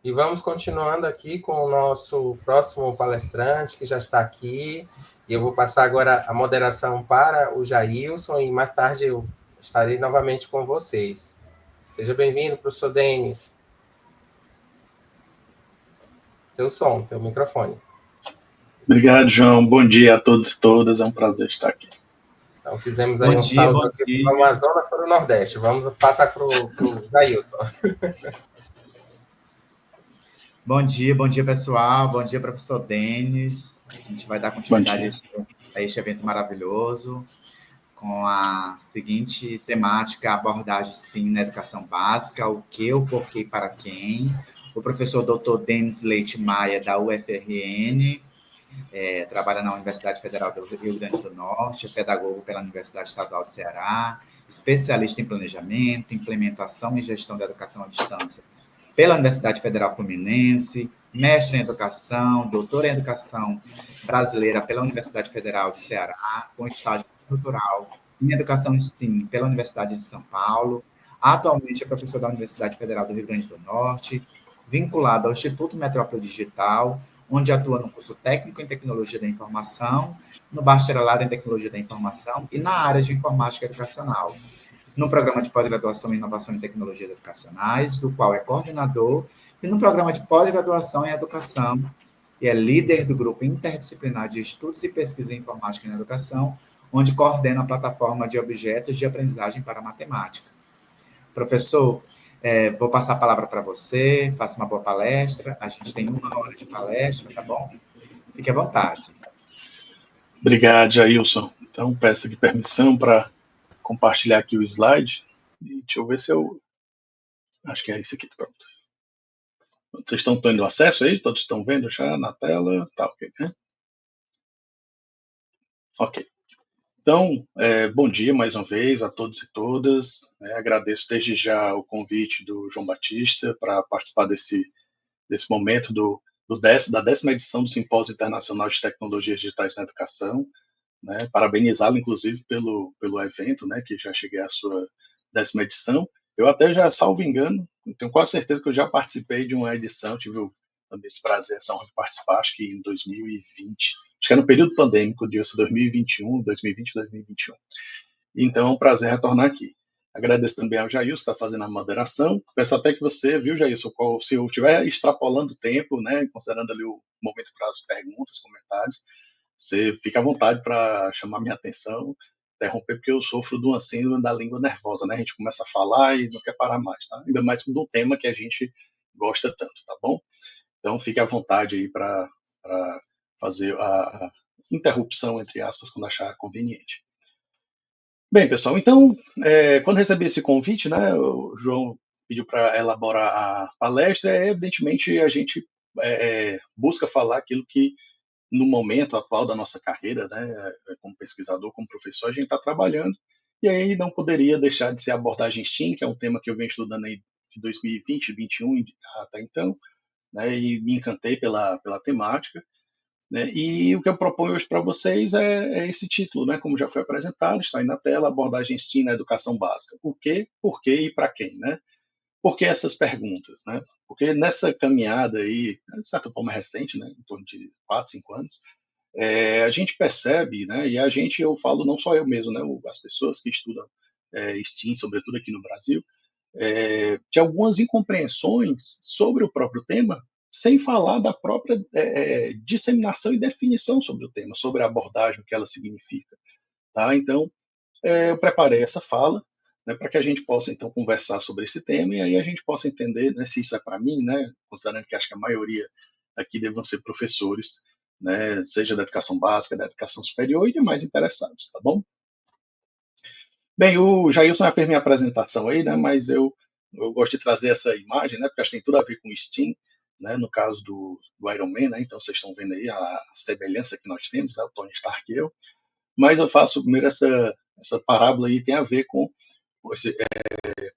E vamos continuando aqui com o nosso próximo palestrante, que já está aqui. E eu vou passar agora a moderação para o Jailson, e mais tarde eu estarei novamente com vocês. Seja bem-vindo, professor Denis. Teu som, teu microfone. Obrigado, João. Bom dia a todos e todas. É um prazer estar aqui. Então, fizemos aí salto aqui do Amazonas para o Nordeste. Vamos passar para o Jailson. Bom dia, pessoal. Bom dia, professor Denis. A gente vai dar continuidade a este evento maravilhoso com a seguinte temática: abordagem STEAM na educação básica, o que, o porquê e para quem. O professor Dr. Denis Leite Maia, da UFRN, trabalha na Universidade Federal do Rio Grande do Norte, é pedagogo pela Universidade Estadual do Ceará, especialista em planejamento, implementação e gestão da educação à distância pela Universidade Federal Fluminense, mestre em educação, doutor em educação brasileira pela Universidade Federal do Ceará, com estágio doutoral em educação STEAM pela Universidade de São Paulo. Atualmente é professor da Universidade Federal do Rio Grande do Norte, vinculado ao Instituto Metrópole Digital, onde atua no curso técnico em tecnologia da informação, no bacharelado em tecnologia da informação e na área de informática educacional, no programa de pós-graduação em inovação e tecnologias educacionais, do qual é coordenador, e no programa de pós-graduação em educação, e é líder do grupo interdisciplinar de estudos e pesquisa em informática na educação, onde coordena a plataforma de objetos de aprendizagem para matemática. Professor, vou passar a palavra para você, faça uma boa palestra, a gente tem 1 hora de palestra, tá bom? Fique à vontade. Obrigado, Jailson. Então, peço aqui permissão para compartilhar aqui o slide. E deixa eu ver se eu... Acho que é esse aqui, pronto. Vocês estão tendo acesso aí? Todos estão vendo já na tela? Tá, ok, né? Ok. Então, bom dia mais uma vez a todos e todas. Agradeço desde já o convite do João Batista para participar desse momento da 10ª edição do Simpósio Internacional de Tecnologias Digitais na Educação. Parabenizá-lo, inclusive, pelo evento, que já cheguei à sua 10ª edição. Eu até já, salvo engano, tenho quase certeza que eu já participei de uma edição, tive também esse prazer, essa honra de participar, acho que em 2020. Acho que era no período pandêmico, de 2021, 2020 2021. Então, é um prazer retornar aqui. Agradeço também ao Jailson, que está fazendo a moderação. Peço até que você, viu, Jailson, se eu estiver extrapolando o tempo, considerando ali o momento para as perguntas, comentários, você fica à vontade para chamar minha atenção, interromper, porque eu sofro de uma síndrome da língua nervosa, A gente começa a falar e não quer parar mais, tá? Ainda mais de um tema que a gente gosta tanto, tá bom? Então, fique à vontade aí para fazer a interrupção, entre aspas, quando achar conveniente. Bem, pessoal, então, quando recebi esse convite, o João pediu para elaborar a palestra, evidentemente a gente busca falar aquilo que, no momento atual da nossa carreira, como pesquisador, como professor, a gente está trabalhando, e aí não poderia deixar de ser a abordagem STEAM, que é um tema que eu venho estudando aí de 2020, 2021 até então, e me encantei pela temática. E o que eu proponho hoje para vocês é esse título, como já foi apresentado, está aí na tela, abordagem STEAM na educação básica. O quê, por quê e para quem, Por que essas perguntas, Porque nessa caminhada aí, de certa forma recente, em torno de 4, 5 anos, a gente percebe, e eu falo não só eu mesmo, as pessoas que estudam STEAM, sobretudo aqui no Brasil, de algumas incompreensões sobre o próprio tema, sem falar da própria disseminação e definição sobre o tema, sobre a abordagem, o que ela significa. Tá? Então, eu preparei essa fala para que a gente possa, então, conversar sobre esse tema e aí a gente possa entender se isso é para mim, considerando que acho que a maioria aqui devam ser professores, seja da educação básica, da educação superior e demais interessados, tá bom? Bem, o Jailson já fez minha apresentação aí, mas eu gosto de trazer essa imagem, porque acho que tem tudo a ver com o STEAM, no caso do Iron Man, então vocês estão vendo aí a semelhança que nós temos, o Tony Stark e eu, mas eu faço primeiro essa parábola aí, tem a ver com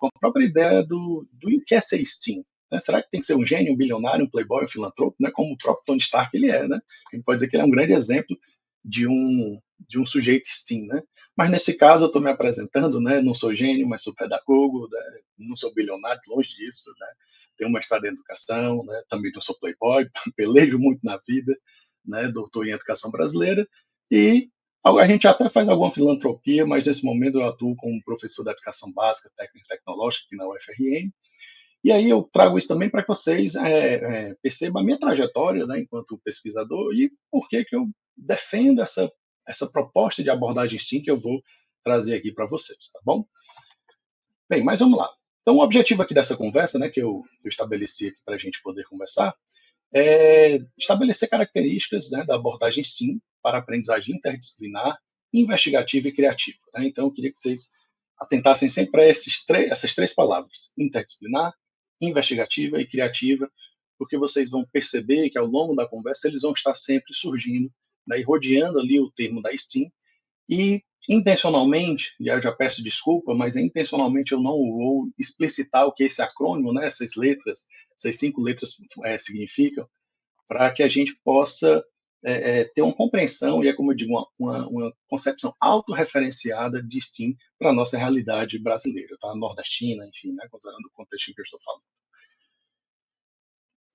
a própria ideia do que é ser STEAM. Será que tem que ser um gênio, um bilionário, um playboy, um filantropo, como o próprio Tony Stark ele é, A gente pode dizer que ele é um grande exemplo de um sujeito STEAM, né? Mas nesse caso eu estou me apresentando, né? Não sou gênio, mas sou pedagogo, né? Não sou bilionário, longe disso, né? Tenho mestrado em educação, né? Também não sou playboy, pelejo muito na vida, né? Doutor em educação brasileira e a gente até faz alguma filantropia, mas nesse momento eu atuo como professor da educação básica, técnica e tecnológica aqui na UFRN. E aí eu trago isso também para que vocês percebam a minha trajetória, né, enquanto pesquisador e por que eu defendo essa proposta de abordagem STEAM que eu vou trazer aqui para vocês, tá bom? Bem, mas vamos lá. Então, o objetivo aqui dessa conversa, né, que eu estabeleci aqui para a gente poder conversar, é estabelecer características, né, da abordagem STEAM para aprendizagem interdisciplinar, investigativa e criativa. Né? Então, eu queria que vocês atentassem sempre a essas três palavras: interdisciplinar, investigativa e criativa, porque vocês vão perceber que ao longo da conversa eles vão estar sempre surgindo, né, e rodeando ali o termo da STEAM, e intencionalmente, e aí eu já peço desculpa, mas intencionalmente eu não vou explicitar o que esse acrônimo, né, essas letras, essas 5 letras significam, para que a gente possa ter uma compreensão, e é como eu digo, uma concepção autorreferenciada de STEAM para a nossa realidade brasileira, tá? Nordestina, enfim, né, considerando o contexto que eu estou falando.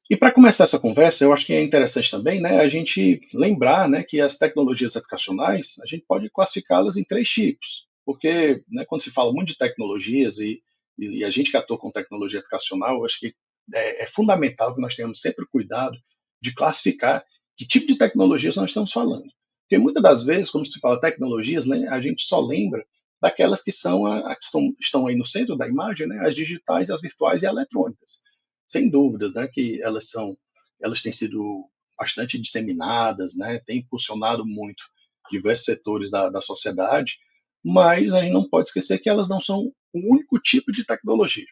E para começar essa conversa, eu acho que é interessante também, né, a gente lembrar, né, que as tecnologias educacionais, a gente pode classificá-las em 3 tipos, porque, né, quando se fala muito de tecnologias e a gente que atua com tecnologia educacional, eu acho que é fundamental que nós tenhamos sempre cuidado de classificar que tipo de tecnologias nós estamos falando. Porque muitas das vezes, quando se fala tecnologias, né, a gente só lembra daquelas que estão aí no centro da imagem, né, as digitais, as virtuais e eletrônicas. Sem dúvidas, né, que elas têm sido bastante disseminadas, né, têm impulsionado muito diversos setores da sociedade, mas a gente não pode esquecer que elas não são o único tipo de tecnologia,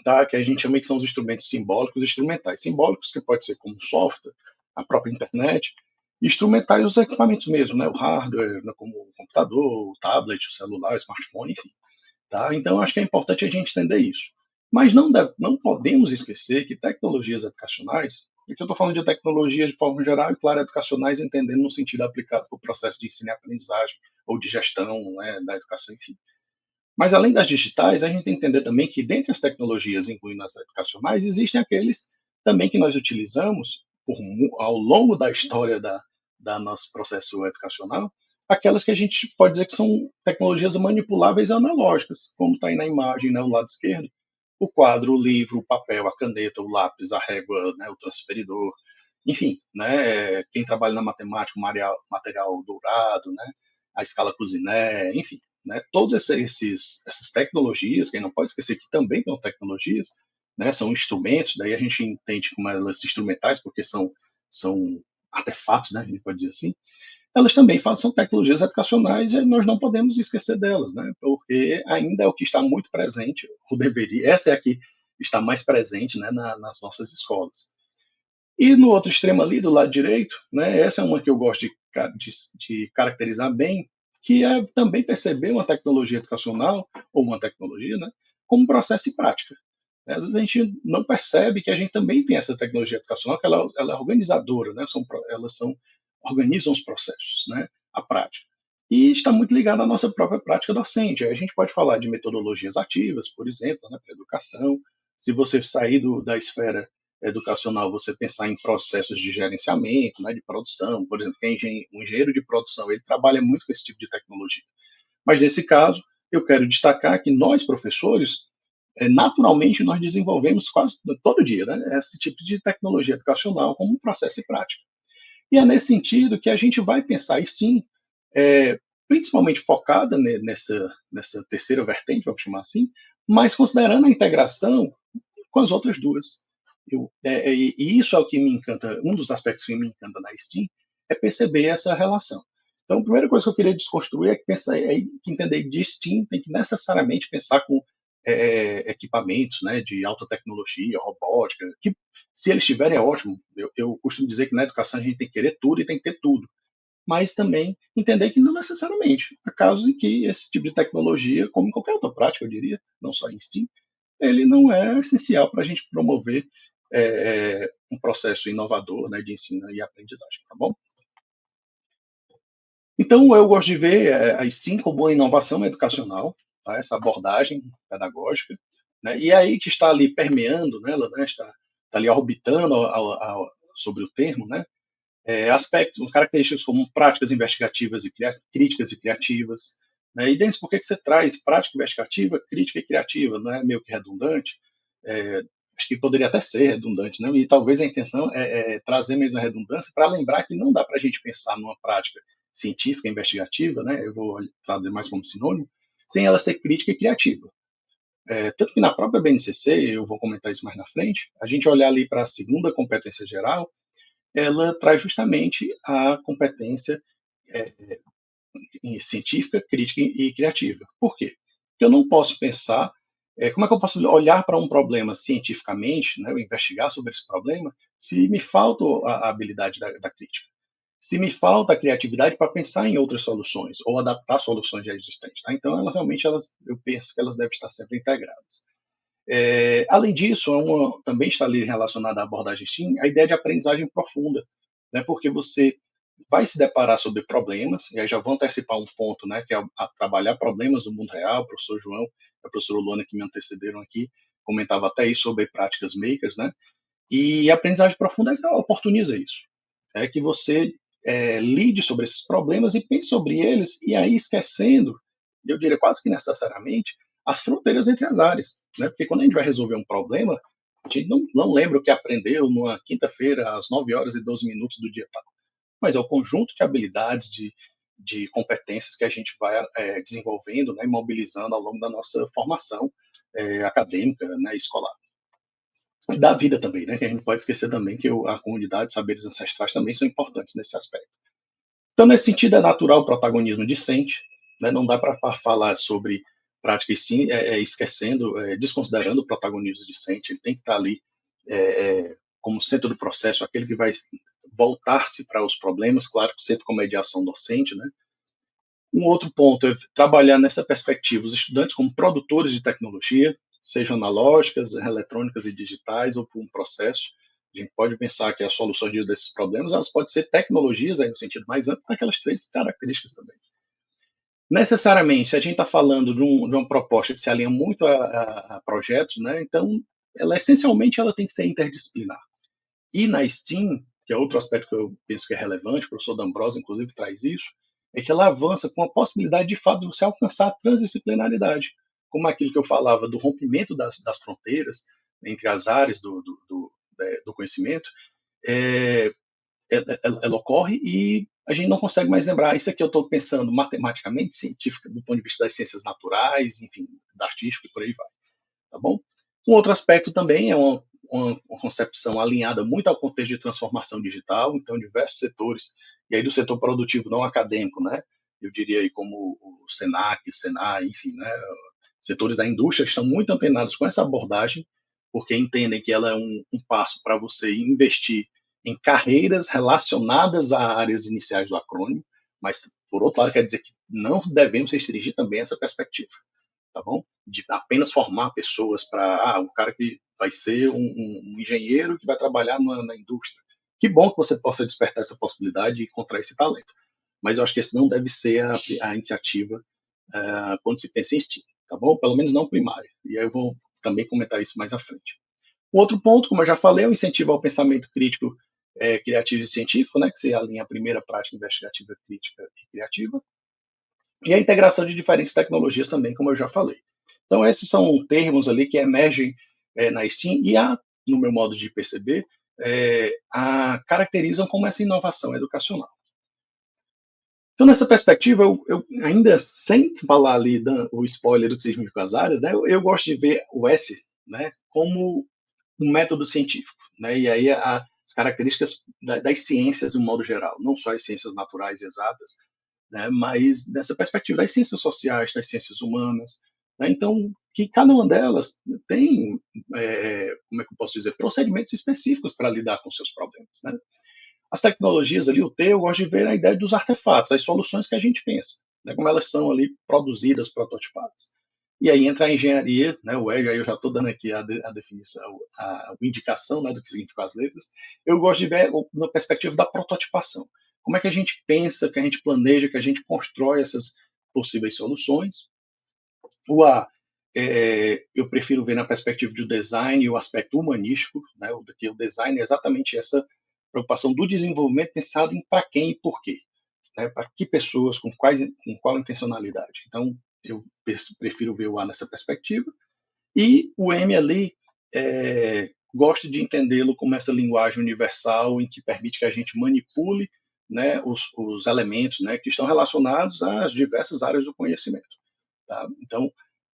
tá? Que a gente chama que são os instrumentos simbólicos e instrumentais. Simbólicos, que pode ser como software, a própria internet, e instrumentais, os equipamentos mesmo, né, o hardware, né, como o computador, o tablet, o celular, o smartphone, enfim. Tá? Então, acho que é importante a gente entender isso. Mas não podemos esquecer que tecnologias educacionais, e que eu estou falando de tecnologia de forma geral, e claro, educacionais entendendo no sentido aplicado para o processo de ensino e aprendizagem, ou de gestão, né, da educação, enfim. Mas além das digitais, a gente tem que entender também que dentre as tecnologias, incluindo as educacionais, existem aqueles também que nós utilizamos ao longo da história da nosso processo educacional, aquelas que a gente pode dizer que são tecnologias manipuláveis analógicas, como está aí na imagem, né, o lado esquerdo, o quadro, o livro, o papel, a caneta, o lápis, a régua, né, o transferidor, enfim, né, quem trabalha na matemática, o material dourado, né, a escala Cuisinert, enfim, né, todas essas tecnologias, que não pode esquecer que também são tecnologias, né, são instrumentos, daí a gente entende como elas instrumentais, porque são artefatos, né, a gente pode dizer assim, elas também são tecnologias educacionais e nós não podemos esquecer delas, né, porque ainda é o que está muito presente, ou deveria, essa é a que está mais presente, né, nas nossas escolas. E no outro extremo ali, do lado direito, né, essa é uma que eu gosto de caracterizar bem, que é também perceber uma tecnologia educacional, ou uma tecnologia, né, como processo e prática. Às vezes a gente não percebe que a gente também tem essa tecnologia educacional, que ela é organizadora, né, organizam os processos, né, a prática. E está muito ligada à nossa própria prática docente. A gente pode falar de metodologias ativas, por exemplo, né, para a educação. Se você sair da esfera educacional, você pensar em processos de gerenciamento, né, de produção, por exemplo, um engenheiro de produção, ele trabalha muito com esse tipo de tecnologia. Mas nesse caso, eu quero destacar que nós, professores, naturalmente nós desenvolvemos quase todo dia, né, esse tipo de tecnologia educacional como um processo e prática. E é nesse sentido que a gente vai pensar, e sim, principalmente focada nessa terceira vertente, vamos chamar assim, mas considerando a integração com as outras duas. E isso é o que me encanta, um dos aspectos que me encanta na STEAM, é perceber essa relação. Então, a primeira coisa que eu queria desconstruir que entender de STEAM tem que necessariamente pensar com equipamentos, né, de alta tecnologia, robótica, que se eles estiverem é ótimo. Eu costumo dizer que na educação a gente tem que querer tudo e tem que ter tudo, mas também entender que não necessariamente. Há casos em que esse tipo de tecnologia, como em qualquer outra prática, eu diria, não só em STEAM, ele não é essencial para a gente promover um processo inovador, né, de ensino e aprendizagem, tá bom? Então, eu gosto de ver a STEAM como uma inovação educacional, tá? Essa abordagem pedagógica, né? E aí que está ali permeando nela, né? Está ali orbitando sobre o termo, né? Aspectos, características como práticas investigativas e críticas e criativas. Né? E, Denis, por que você traz prática investigativa, crítica e criativa? Não é meio que redundante? Acho que poderia até ser redundante, né? E talvez a intenção é trazer mesmo a redundância para lembrar que não dá para a gente pensar numa prática científica, investigativa, né? Eu vou traduzir mais como sinônimo, sem ela ser crítica e criativa. Tanto que na própria BNCC, eu vou comentar isso mais na frente, a gente olhar ali para a segunda competência geral, ela traz justamente a competência científica, crítica e criativa. Por quê? Porque eu não posso pensar, como é que eu posso olhar para um problema cientificamente, né, investigar sobre esse problema, se me falta a habilidade da crítica, se me falta a criatividade para pensar em outras soluções ou adaptar soluções já existentes. Tá? Então, eu penso que elas devem estar sempre integradas. Além disso, também está ali relacionada à abordagem STEAM, a ideia de aprendizagem profunda, né, porque você vai se deparar sobre problemas, e aí já vou antecipar um ponto, né, que é a trabalhar problemas do mundo real. O professor João e a professora Luana, que me antecederam aqui, comentava até isso sobre práticas makers, né, e a aprendizagem profunda oportuniza isso. É que você lide sobre esses problemas e pense sobre eles, e aí esquecendo, eu diria quase que necessariamente, as fronteiras entre as áreas. Né? Porque quando a gente vai resolver um problema, a gente não lembra o que aprendeu numa quinta-feira, às 9 horas e 12 minutos do dia tal. Mas é o conjunto de habilidades, de competências que a gente vai desenvolvendo, né, e mobilizando ao longo da nossa formação acadêmica, né, escolar. E da vida também, né, que a gente não pode esquecer também que a comunidade de saberes ancestrais também são importantes nesse aspecto. Então, nesse sentido, é natural o protagonismo discente, né, não dá para falar sobre prática sim, esquecendo, desconsiderando o protagonismo discente. Ele tem que estar ali como centro do processo, aquele que vai voltar-se para os problemas, claro que sempre com mediação docente, né? Um outro ponto é trabalhar nessa perspectiva os estudantes como produtores de tecnologia, sejam analógicas, eletrônicas e digitais, ou por um processo. A gente pode pensar que a solução desses problemas elas podem ser tecnologias, aí no sentido mais amplo, aquelas três características também. Necessariamente, se a gente está falando de uma proposta que se alinha muito a projetos, né, então, essencialmente, ela tem que ser interdisciplinar. E na STEAM, que é outro aspecto que eu penso que é relevante, o professor D'Ambrosio, inclusive, traz isso, é que ela avança com a possibilidade, de fato, de você alcançar a transdisciplinaridade, como aquilo que eu falava do rompimento das fronteiras entre as áreas do conhecimento, ela ocorre e a gente não consegue mais lembrar. Isso aqui eu estou pensando matematicamente, científica, do ponto de vista das ciências naturais, enfim, da artística e por aí vai. Tá bom? Um outro aspecto também é uma concepção alinhada muito ao contexto de transformação digital, então diversos setores, e aí do setor produtivo não acadêmico, né? Eu diria aí como o Senac, Senai, enfim, né? Setores da indústria estão muito antenados com essa abordagem, porque entendem que ela é um passo para você investir em carreiras relacionadas a áreas iniciais do acrônimo, mas, por outro lado, quer dizer que não devemos restringir também essa perspectiva, tá bom? De apenas formar pessoas para, o cara que vai ser um engenheiro que vai trabalhar na indústria. Que bom que você possa despertar essa possibilidade e encontrar esse talento. Mas eu acho que esse não deve ser a iniciativa quando se pensa em STEAM, tá bom? Pelo menos não primária. E aí eu vou também comentar isso mais à frente. O outro ponto, como eu já falei, é o incentivo ao pensamento crítico, criativo e científico, né, que se alinha a primeira prática investigativa, crítica e criativa, e a integração de diferentes tecnologias também, como eu já falei. Então, esses são termos ali que emergem na STEAM e, no meu modo de perceber, caracterizam como essa inovação educacional. Então, nessa perspectiva, eu ainda, sem falar ali o spoiler do que significa as áreas, né, eu gosto de ver o S, né, como um método científico, né, e aí as características das ciências, de um modo geral, não só as ciências naturais e exatas, né, mas nessa perspectiva das ciências sociais, das ciências humanas, né, então, que cada uma delas tem, como é que eu posso dizer, procedimentos específicos para lidar com seus problemas, né. As tecnologias ali, o T, eu gosto de ver a ideia dos artefatos, as soluções que a gente pensa, né, como elas são ali produzidas, prototipadas. E aí entra a engenharia, né, o E, aí eu já estou dando aqui a definição, a indicação, né, do que significam as letras. Eu gosto de ver na perspectiva da prototipação. Como é que a gente pensa, que a gente planeja, que a gente constrói essas possíveis soluções. O A, eu prefiro ver na perspectiva do design e o aspecto humanístico, né? O design é exatamente essa preocupação do desenvolvimento pensado em para quem e por quê, né? Para que pessoas, com qual intencionalidade. Então, eu prefiro ver o A nessa perspectiva. E o M ali, gosto de entendê-lo como essa linguagem universal em que permite que a gente manipule, né, os elementos, né, que estão relacionados às diversas áreas do conhecimento. Tá? Então,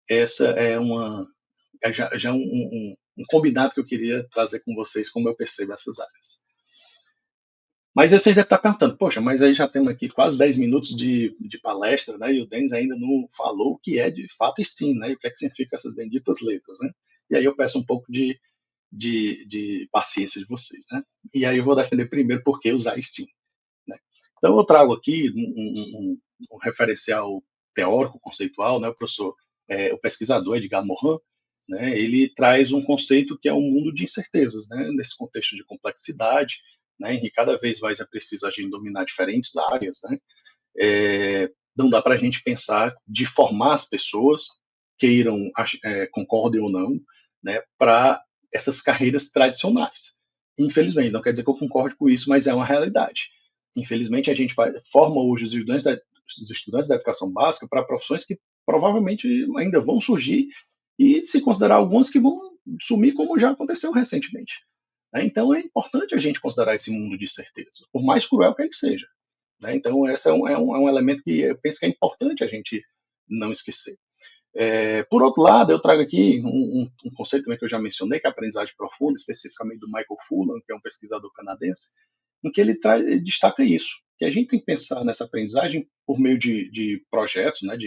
essa já um combinado que eu queria trazer com vocês, como eu percebo essas áreas. Mas aí vocês devem estar perguntando, poxa, mas aí já temos aqui quase 10 minutos de palestra, né? E o Denis ainda não falou o que é de fato STEAM, né? E o que é que significa essas benditas letras, né? E aí eu peço um pouco de paciência de vocês, né? E aí eu vou defender primeiro por que usar STEAM, né? Então eu trago aqui um referencial teórico, conceitual, né? O pesquisador Edgar Morin, né? Ele traz um conceito que é um mundo de incertezas, né? Nesse contexto de complexidade, né, em que cada vez mais é preciso a gente dominar diferentes áreas, né, não dá para a gente pensar de formar as pessoas, queiram, concordem ou não, né, para essas carreiras tradicionais. Infelizmente, não quer dizer que eu concorde com isso, mas é uma realidade. Infelizmente, a gente forma hoje os estudantes da educação básica para profissões que provavelmente ainda vão surgir e se considerar algumas que vão sumir, como já aconteceu recentemente. Então, é importante a gente considerar esse mundo de certeza, por mais cruel que ele seja. Então, esse é um elemento que eu penso que é importante a gente não esquecer. Por outro lado, eu trago aqui um conceito também que eu já mencionei, que é a aprendizagem profunda, especificamente do Michael Fullan, que é um pesquisador canadense, em que ele destaca isso, que a gente tem que pensar nessa aprendizagem por meio de projetos, né,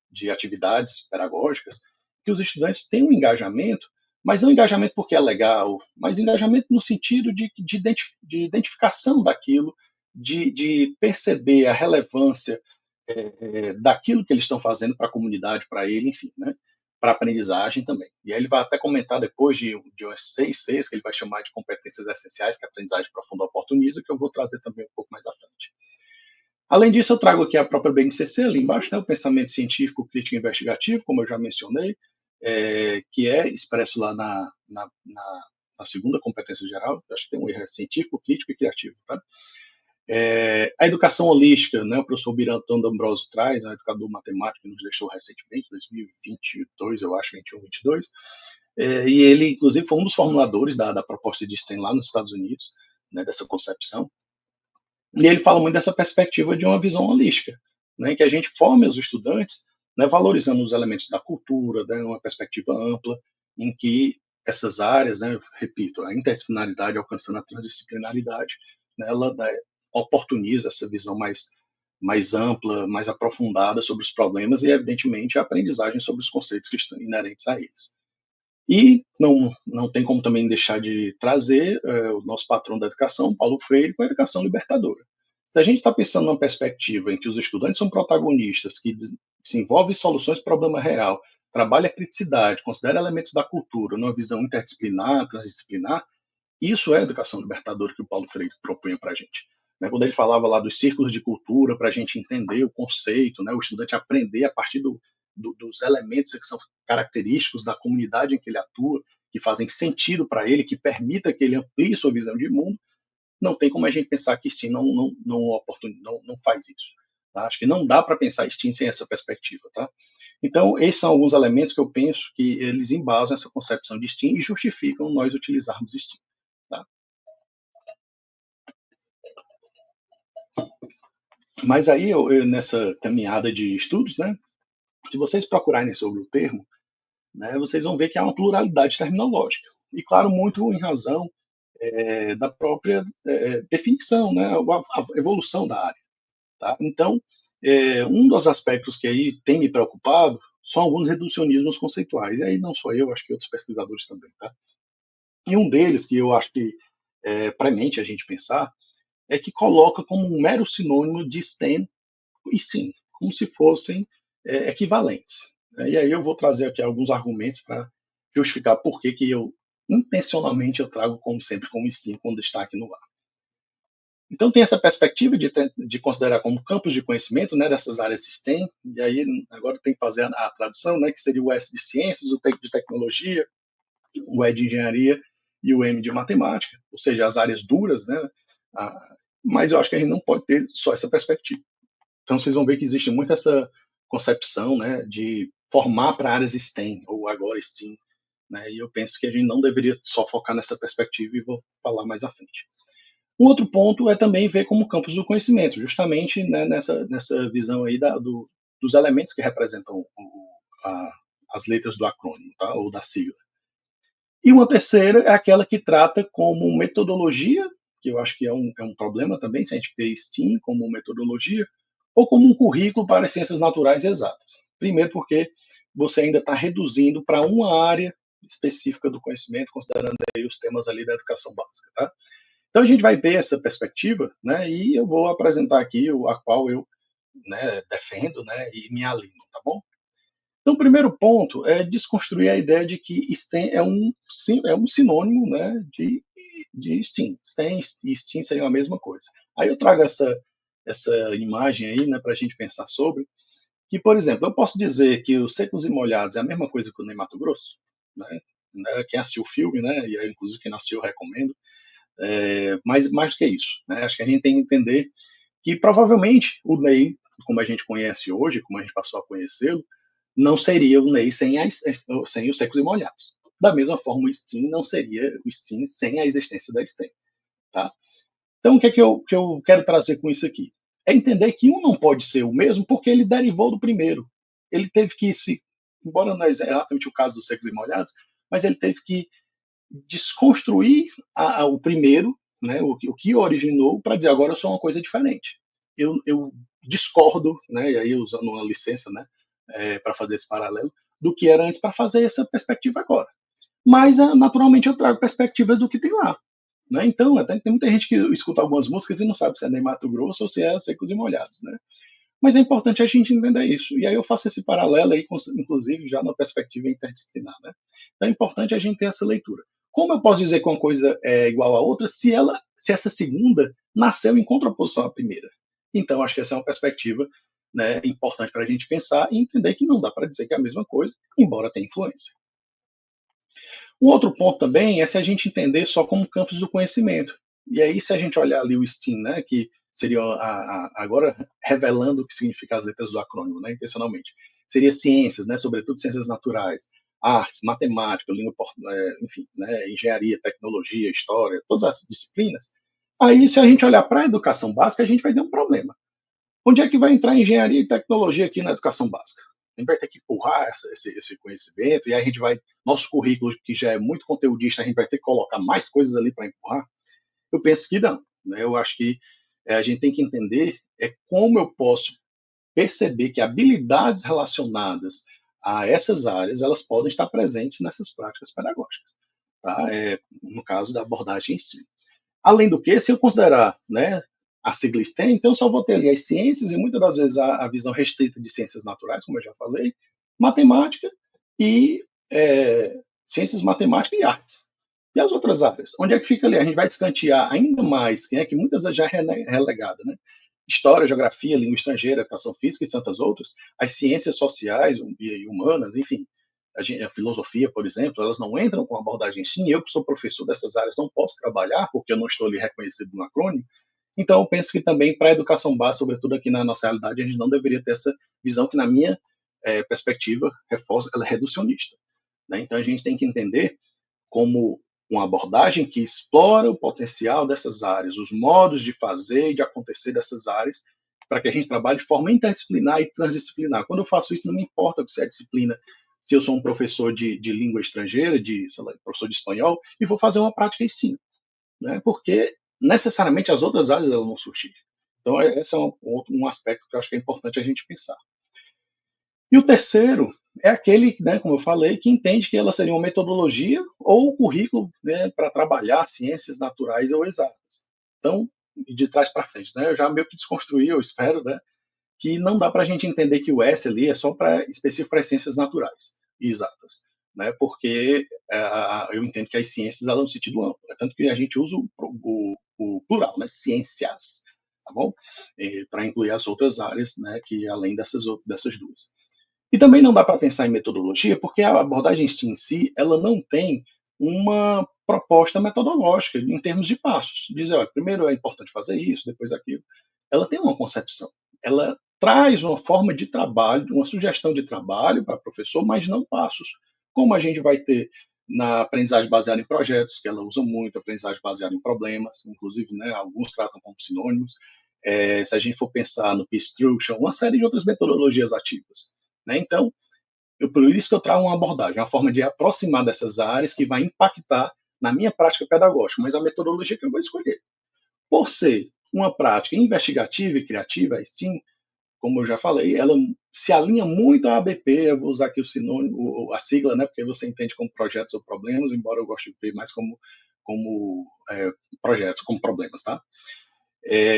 de atividades pedagógicas, que os estudantes tenham um engajamento, mas não engajamento porque é legal, mas engajamento no sentido de identificação daquilo, de perceber a relevância daquilo que eles estão fazendo para a comunidade, para ele, enfim, né? Para a aprendizagem também. E aí ele vai até comentar depois de umas 6 Cs, que ele vai chamar de competências essenciais, que a aprendizagem profunda oportuniza, que eu vou trazer também um pouco mais à frente. Além disso, eu trago aqui a própria BNCC, ali embaixo, né, o pensamento científico, crítico e investigativo, como eu já mencionei, que é expresso lá na segunda competência geral, acho que tem um erro, científico, crítico e criativo. Tá? A educação holística, né, o professor Birantão D'Ambrosio traz, um educador matemático que nos deixou recentemente, 2022, eu acho, 21, 22, e ele, inclusive, foi um dos formuladores da proposta de STEM lá nos Estados Unidos, né, dessa concepção. E ele fala muito dessa perspectiva de uma visão holística, né, em que a gente forme os estudantes, né, valorizando os elementos da cultura, né, uma perspectiva ampla, em que essas áreas, né, repito, a interdisciplinaridade alcançando a transdisciplinaridade, né, ela oportuniza essa visão mais ampla, mais aprofundada sobre os problemas e, evidentemente, a aprendizagem sobre os conceitos que estão inerentes a eles. E não tem como também deixar de trazer o nosso patrão da educação, Paulo Freire, com a educação libertadora. Se a gente está pensando numa perspectiva em que os estudantes são protagonistas, que se envolvem em soluções de problema real, trabalha a criticidade, considera elementos da cultura numa visão interdisciplinar, transdisciplinar, isso é a educação libertadora que o Paulo Freire propunha para a gente. Quando ele falava lá dos círculos de cultura, para a gente entender o conceito, o estudante aprender a partir dos elementos que são característicos da comunidade em que ele atua, que fazem sentido para ele, que permita que ele amplie sua visão de mundo, não tem como a gente pensar que sim, não faz isso. Tá? Acho que não dá para pensar STEAM sem essa perspectiva. Tá? Então, esses são alguns elementos que eu penso que eles embasam essa concepção de STEAM e justificam nós utilizarmos STEAM. Tá? Mas aí, nessa caminhada de estudos, né, se vocês procurarem sobre o termo, né, vocês vão ver que há uma pluralidade terminológica. E, claro, muito em razão da própria definição, né, a evolução da área. Tá? Então, um dos aspectos que aí tem me preocupado são alguns reducionismos conceituais. E aí não só eu, acho que outros pesquisadores também. Tá? E um deles, que eu acho que é premente a gente pensar, é que coloca como um mero sinônimo de STEM e STEAM, como se fossem equivalentes. E aí eu vou trazer aqui alguns argumentos para justificar por que eu intencionalmente eu trago, como sempre, como STEAM com destaque no ar. Então, tem essa perspectiva de considerar como campos de conhecimento, né, dessas áreas STEM, e aí agora tem que fazer a tradução, né, que seria o S de ciências, o T de tecnologia, o E de engenharia e o M de matemática, ou seja, as áreas duras, né, mas eu acho que a gente não pode ter só essa perspectiva. Então, vocês vão ver que existe muito essa concepção, né, de formar para áreas STEM, ou agora STEAM, né, e eu penso que a gente não deveria só focar nessa perspectiva, e vou falar mais à frente. Um outro ponto é também ver como campos do conhecimento, justamente, né, nessa visão aí dos elementos que representam as letras do acrônimo, tá, ou da sigla. E uma terceira é aquela que trata como metodologia, que eu acho que é um problema também, se a gente vê STEAM como metodologia, ou como um currículo para as ciências naturais e exatas. Primeiro porque você ainda está reduzindo para uma área específica do conhecimento, considerando aí os temas ali da educação básica, tá? Então a gente vai ver essa perspectiva, né, e eu vou apresentar aqui a qual eu, né, defendo, né, e me alinho, tá bom? Então o primeiro ponto é desconstruir a ideia de que STEM é um sinônimo, né, de STEAM. STEM e STEAM seriam a mesma coisa. Aí eu trago essa imagem aí, né, para a gente pensar sobre, que, por exemplo, eu posso dizer que os Secos e Molhados é a mesma coisa que o Ney Matogrosso, né? Quem assistiu o filme, né, e aí, inclusive quem não assistiu, eu recomendo. Mas mais do que isso, né? Acho que a gente tem que entender que provavelmente o Ney, como a gente conhece hoje, como a gente passou a conhecê-lo, não seria o Ney sem os Secos e Molhados. Da mesma forma, o STEAM não seria o STEAM sem a existência da STEM. Tá? Então, o que é que eu quero trazer com isso aqui? É entender que um não pode ser o mesmo porque ele derivou do primeiro. Ele teve que embora não é exatamente o caso dos Secos e Molhados, mas ele teve que desconstruir o primeiro, né, o que originou, para dizer agora eu sou uma coisa diferente. Eu discordo, né, e aí usando uma licença, né, para fazer esse paralelo, do que era antes para fazer essa perspectiva agora. Mas, naturalmente, eu trago perspectivas do que tem lá. Né? Então, até tem muita gente que escuta algumas músicas e não sabe se é Ney Matogrosso ou se é Secos e Molhados. Né? Mas é importante a gente entender isso. E aí eu faço esse paralelo aí, inclusive, já na perspectiva interdisciplinar. Né? Então é importante a gente ter essa leitura. Como eu posso dizer que uma coisa é igual à outra se essa segunda nasceu em contraposição à primeira? Então, acho que essa é uma perspectiva, né, importante para a gente pensar e entender que não dá para dizer que é a mesma coisa, embora tenha influência. Um outro ponto também é se a gente entender só como campos do conhecimento. E aí, se a gente olhar ali o STEAM, né, que seria agora revelando o que significa as letras do acrônimo, né, intencionalmente, seria ciências, né, sobretudo ciências naturais, artes, matemática, língua, enfim, né, engenharia, tecnologia, história, todas as disciplinas. Aí, se a gente olhar para a educação básica, a gente vai ter um problema. Onde é que vai entrar engenharia e tecnologia aqui na educação básica? A gente vai ter que empurrar esse conhecimento, e aí a gente vai, nosso currículo, que já é muito conteudista, a gente vai ter que colocar mais coisas ali para empurrar? Eu penso que não. Né? Eu acho que a gente tem que entender como eu posso perceber que habilidades relacionadas a essas áreas, elas podem estar presentes nessas práticas pedagógicas. Tá? No caso da abordagem em si. Além do que, se eu considerar, né, a sigla STEM, então só vou ter ali as ciências e muitas das vezes a visão restrita de ciências naturais, como eu já falei, matemática e ciências matemáticas e artes. E as outras áreas? Onde é que fica ali? A gente vai descantear ainda mais, que muitas vezes já é relegada, né? História, geografia, língua estrangeira, educação física e tantas outras, as ciências sociais e humanas, enfim, a filosofia, por exemplo, elas não entram com abordagem sim. Eu, que sou professor dessas áreas, não posso trabalhar porque eu não estou ali reconhecido no acrônimo. Então, eu penso que também para a educação básica, sobretudo aqui na nossa realidade, a gente não deveria ter essa visão que, na minha perspectiva, reforça, ela é reducionista. Né? Então, a gente tem que entender como uma abordagem que explora o potencial dessas áreas, os modos de fazer e de acontecer dessas áreas, para que a gente trabalhe de forma interdisciplinar e transdisciplinar. Quando eu faço isso, não me importa se é disciplina, se eu sou um professor de língua estrangeira, professor de espanhol, e vou fazer uma prática em ensino. Né? Porque necessariamente as outras áreas elas vão surgir. Então, esse é um aspecto que eu acho que é importante a gente pensar. E o terceiro é aquele, né, como eu falei, que entende que ela seria uma metodologia ou um currículo, né, para trabalhar ciências naturais ou exatas. Então, de trás para frente, né, eu já meio que desconstruí, eu espero, né, que não dá para a gente entender que o S ali é só específico para as ciências naturais e exatas. Né, porque eu entendo que as ciências elas no sentido amplo. É tanto que a gente usa o plural, né? Ciências, tá bom? Para incluir as outras áreas, né? Que além dessas duas. E também não dá para pensar em metodologia, porque a abordagem STEAM em si, ela não tem uma proposta metodológica em termos de passos. Dizer, olha, primeiro é importante fazer isso, depois aquilo. Ela tem uma concepção. Ela traz uma forma de trabalho, uma sugestão de trabalho para o professor, mas não passos. Como a gente vai ter na aprendizagem baseada em projetos, que ela usa muito, aprendizagem baseada em problemas, inclusive, né, alguns tratam como sinônimos. Se a gente for pensar no P-Struction, uma série de outras metodologias ativas. Né? Então, por isso que eu trago uma abordagem, uma forma de aproximar dessas áreas que vai impactar na minha prática pedagógica, mas a metodologia que eu vou escolher. Por ser uma prática investigativa e criativa, sim, como eu já falei, ela se alinha muito à ABP, eu vou usar aqui o sinônimo, a sigla, né, porque você entende como projetos ou problemas, embora eu goste de ver mais como projetos, como problemas, tá?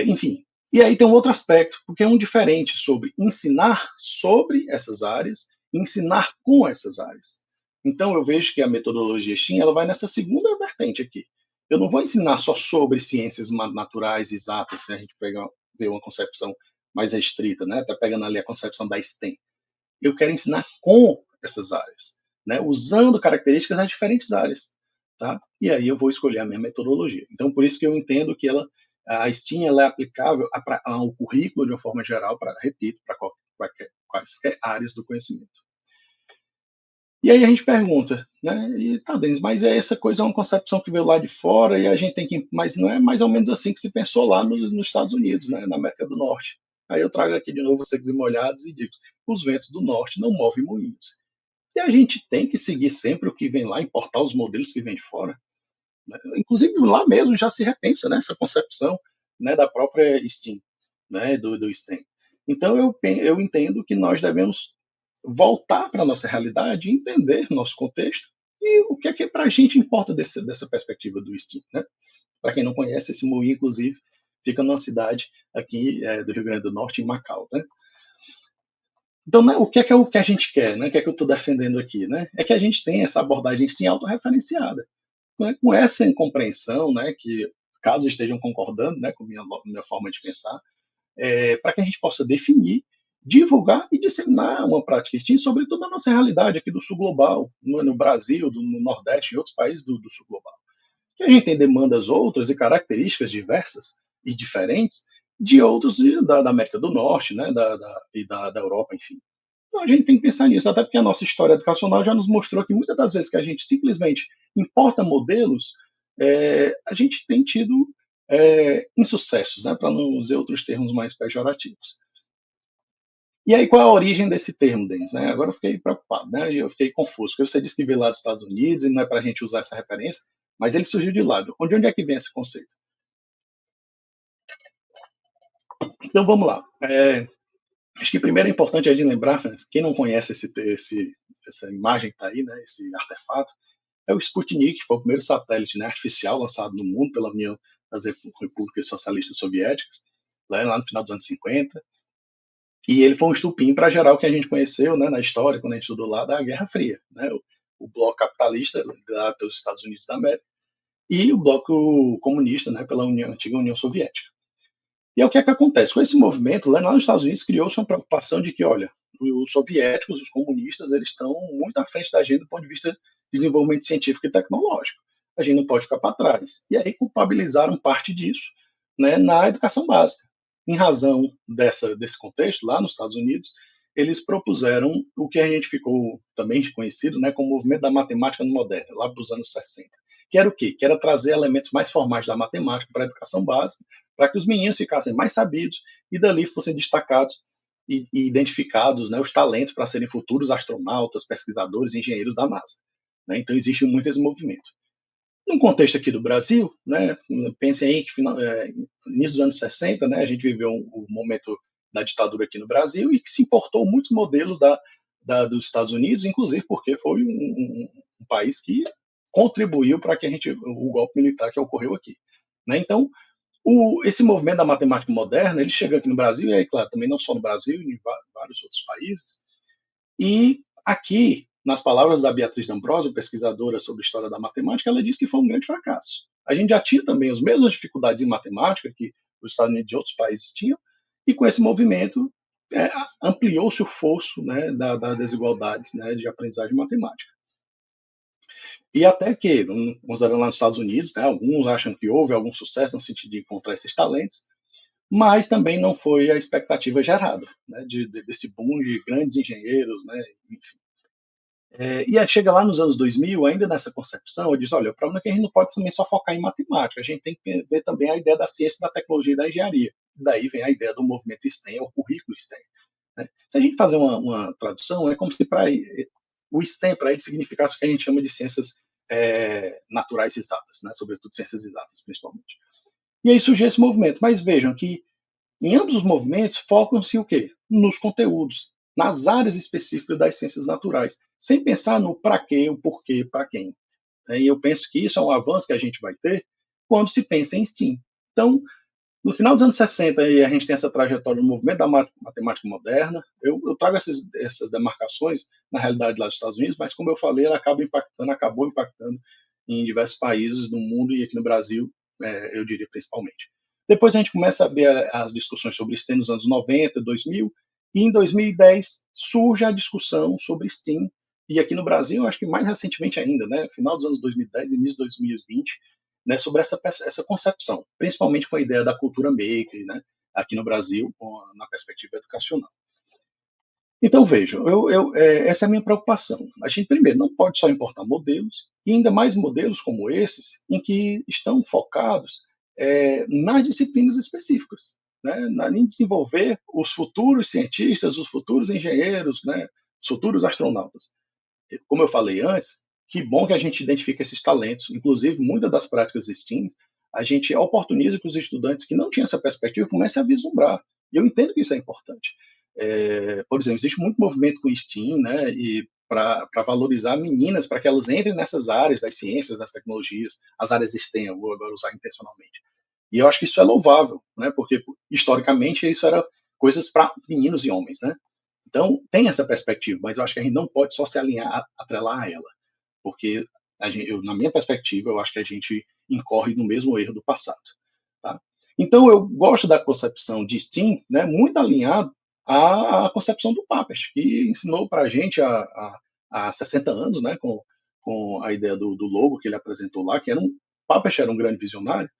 Enfim, e aí tem um outro aspecto, porque é um diferente sobre ensinar sobre essas áreas e ensinar com essas áreas. Então eu vejo que a metodologia STEAM, ela vai nessa segunda vertente aqui. Eu não vou ensinar só sobre ciências naturais, exatas, se a gente ver uma concepção mais restrita, né? Tá pegando ali a concepção da STEM. Eu quero ensinar com essas áreas, né? Usando características das diferentes áreas, tá? E aí eu vou escolher a minha metodologia. Então por isso que eu entendo que a STEAM ela é aplicável ao currículo de uma forma geral, repito, para quaisquer áreas do conhecimento. E aí a gente pergunta, né? E tá, Denis, mas essa coisa é uma concepção que veio lá de fora e a gente tem que, mas não é mais ou menos assim que se pensou lá nos Estados Unidos, né? Na América do Norte. Aí eu trago aqui de novo os secos e molhados e digo: os ventos do norte não movem moinhos. E a gente tem que seguir sempre o que vem lá, importar os modelos que vêm de fora. Né? Inclusive lá mesmo já se repensa, né, essa concepção, né, da própria STEAM, né, do STEM. Então eu entendo que nós devemos voltar para a nossa realidade, entender nosso contexto e o que é que para a gente importa dessa perspectiva do STEAM. Né? Para quem não conhece, esse moinho, inclusive, fica numa cidade aqui do Rio Grande do Norte, em Macau. Né? Então, né, o que é o que a gente quer? Né? O que é que eu estou defendendo aqui? Né? É que a gente tenha essa abordagem STEAM autorreferenciada. Né? Com essa compreensão, né, que caso estejam concordando, né, com minha forma de pensar, para que a gente possa definir, divulgar e disseminar uma prática STEAM, sobretudo na nossa realidade aqui do sul global, no Brasil, no Nordeste e outros países do sul global. Que a gente tem demandas outras e características diversas e diferentes de outros da América do Norte, né, e da Europa, enfim. Então a gente tem que pensar nisso, até porque a nossa história educacional já nos mostrou que muitas das vezes que a gente simplesmente importa modelos, a gente tem tido insucessos, né, para não usar outros termos mais pejorativos. E aí, qual é a origem desse termo, Denis? Né? Agora eu fiquei preocupado, né? Eu fiquei confuso, porque você disse que veio lá dos Estados Unidos e não é para a gente usar essa referência, mas ele surgiu de lá. De onde é que vem esse conceito? Então vamos lá. Acho que primeiro é importante a gente lembrar, quem não conhece essa imagem que está aí, né, esse artefato, é o Sputnik, que foi o primeiro satélite, né, artificial lançado no mundo pela União das Repúblicas Socialistas Soviéticas, lá no final dos anos 50. E ele foi um estupim para gerar o que a gente conheceu, né, na história, quando a gente estudou lá, da Guerra Fria. Né, o bloco capitalista, liderado pelos Estados Unidos da América, e o bloco comunista, né, pela antiga União Soviética. E é o que é que acontece? Com esse movimento, lá nos Estados Unidos, criou-se uma preocupação de que, olha, os soviéticos, os comunistas, eles estão muito à frente da gente do ponto de vista de desenvolvimento científico e tecnológico. A gente não pode ficar para trás. E aí culpabilizaram parte disso, né, na educação básica. Em razão desse contexto, lá nos Estados Unidos, eles propuseram o que a gente ficou também conhecido, né, como o movimento da matemática moderna, lá para os anos 60. Que era o quê? Que era trazer elementos mais formais da matemática para a educação básica, para que os meninos ficassem mais sabidos e dali fossem destacados e identificados, né, os talentos para serem futuros astronautas, pesquisadores, engenheiros da NASA. Né? Então existe muito esse movimento. No contexto aqui do Brasil, né, pensem aí que início dos anos 60, né, a gente viveu um momento da ditadura aqui no Brasil e que se importou muitos modelos dos Estados Unidos, inclusive porque foi um país que contribuiu para que o golpe militar que ocorreu aqui. Né? Então, esse movimento da matemática moderna, ele chega aqui no Brasil, e aí, claro, também não só no Brasil, em vários outros países, e aqui, nas palavras da Beatriz D'Ambrosio, pesquisadora sobre história da matemática, ela diz que foi um grande fracasso. A gente já tinha também as mesmas dificuldades em matemática que os Estados Unidos e outros países tinham, e com esse movimento ampliou-se o fosso, né, das desigualdades, né, de aprendizagem matemática. E até que, considerando lá nos Estados Unidos, né, alguns acham que houve algum sucesso no sentido de encontrar esses talentos, mas também não foi a expectativa gerada, né, desse boom de grandes engenheiros, né, enfim. E aí chega lá nos anos 2000, ainda nessa concepção, eu disse, olha, o problema é que a gente não pode também só focar em matemática, a gente tem que ver também a ideia da ciência, da tecnologia e da engenharia. Daí vem a ideia do movimento STEM, o currículo STEM. Né? Se a gente fazer uma tradução, é como se o STEM para ele significasse o que a gente chama de ciências naturais exatas, né? Sobretudo ciências exatas, principalmente. E aí surgiu esse movimento. Mas vejam que em ambos os movimentos focam-se o quê? Nos conteúdos, nas áreas específicas das ciências naturais, sem pensar no para quê, o porquê, para quem. E eu penso que isso é um avanço que a gente vai ter quando se pensa em STEAM. Então, no final dos anos 60, a gente tem essa trajetória do movimento da matemática moderna. Eu trago essas demarcações, na realidade, lá dos Estados Unidos, mas, como eu falei, ela acabou impactando em diversos países do mundo e aqui no Brasil, eu diria principalmente. Depois a gente começa a ver as discussões sobre STEM nos anos 90, 2000, e em 2010 surge a discussão sobre STEAM, e aqui no Brasil, acho que mais recentemente ainda, né, final dos anos 2010 e início de 2020, né, sobre essa concepção, principalmente com a ideia da cultura maker, né, aqui no Brasil, na perspectiva educacional. Então, vejam, essa é a minha preocupação. A gente, primeiro, não pode só importar modelos, e ainda mais modelos como esses, em que estão focados nas disciplinas específicas, né, em desenvolver os futuros cientistas, os futuros engenheiros, né, os futuros astronautas. Como eu falei antes, que bom que a gente identifica esses talentos. Inclusive, muitas das práticas STEAM, a gente oportuniza que os estudantes que não tinham essa perspectiva comecem a vislumbrar. E eu entendo que isso é importante. Por exemplo, existe muito movimento com STEAM, né, e para valorizar meninas, para que elas entrem nessas áreas das ciências, das tecnologias, as áreas STEM, eu vou agora usar intencionalmente. E eu acho que isso é louvável, né, porque historicamente isso era coisas para meninos e homens, né? Então, tem essa perspectiva, mas eu acho que a gente não pode só se alinhar, atrelar a ela, porque na minha perspectiva, eu acho que a gente incorre no mesmo erro do passado. Tá? Então, eu gosto da concepção de STEAM, né, muito alinhado à concepção do Papert, que ensinou para a gente há 60 anos, né, com a ideia do logo que ele apresentou lá, que Papert era um grande visionário,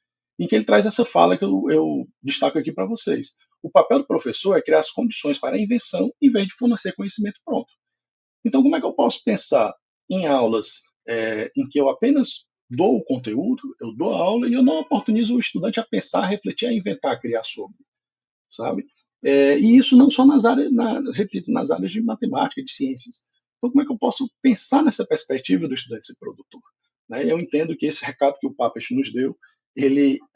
em que ele traz essa fala que eu destaco aqui para vocês. O papel do professor é criar as condições para a invenção, em vez de fornecer conhecimento pronto. Então, como é que eu posso pensar em aulas em que eu apenas dou o conteúdo, eu dou a aula e eu não oportunizo o estudante a pensar, a refletir, a inventar, a criar sobre, sabe? E isso não só repito, nas áreas de matemática, de ciências. Então, como é que eu posso pensar nessa perspectiva do estudante ser produtor? Né? Eu entendo que esse recado que o Papert nos deu,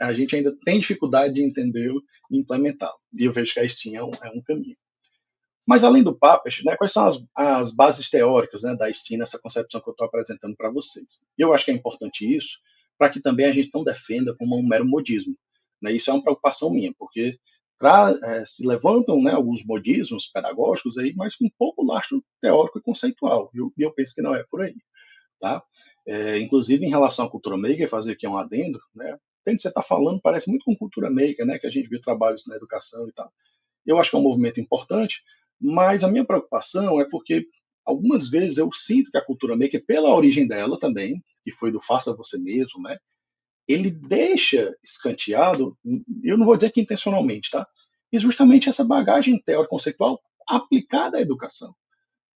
a gente ainda tem dificuldade de entendê-lo e implementá-lo. E eu vejo que a STEAM é um caminho. Mas, além do Papert, né, quais são as bases teóricas, né, da STEAM, nessa concepção que eu estou apresentando para vocês? E eu acho que é importante isso, para que também a gente não defenda como um mero modismo. Né? Isso é uma preocupação minha, porque se levantam, né, alguns modismos pedagógicos, aí, mas com pouco lastro teórico e conceitual. E eu penso que não é por aí. Tá? Inclusive, em relação à cultura maker, fazer aqui um adendo, né, tem que você está falando, parece muito com cultura maker, né, que a gente viu trabalhos na educação e tal. Eu acho que é um movimento importante, mas a minha preocupação é porque algumas vezes eu sinto que a cultura maker, pela origem dela também, que foi do faça você mesmo, né, ele deixa escanteado, eu não vou dizer que intencionalmente, tá? E justamente essa bagagem teórico-conceitual aplicada à educação.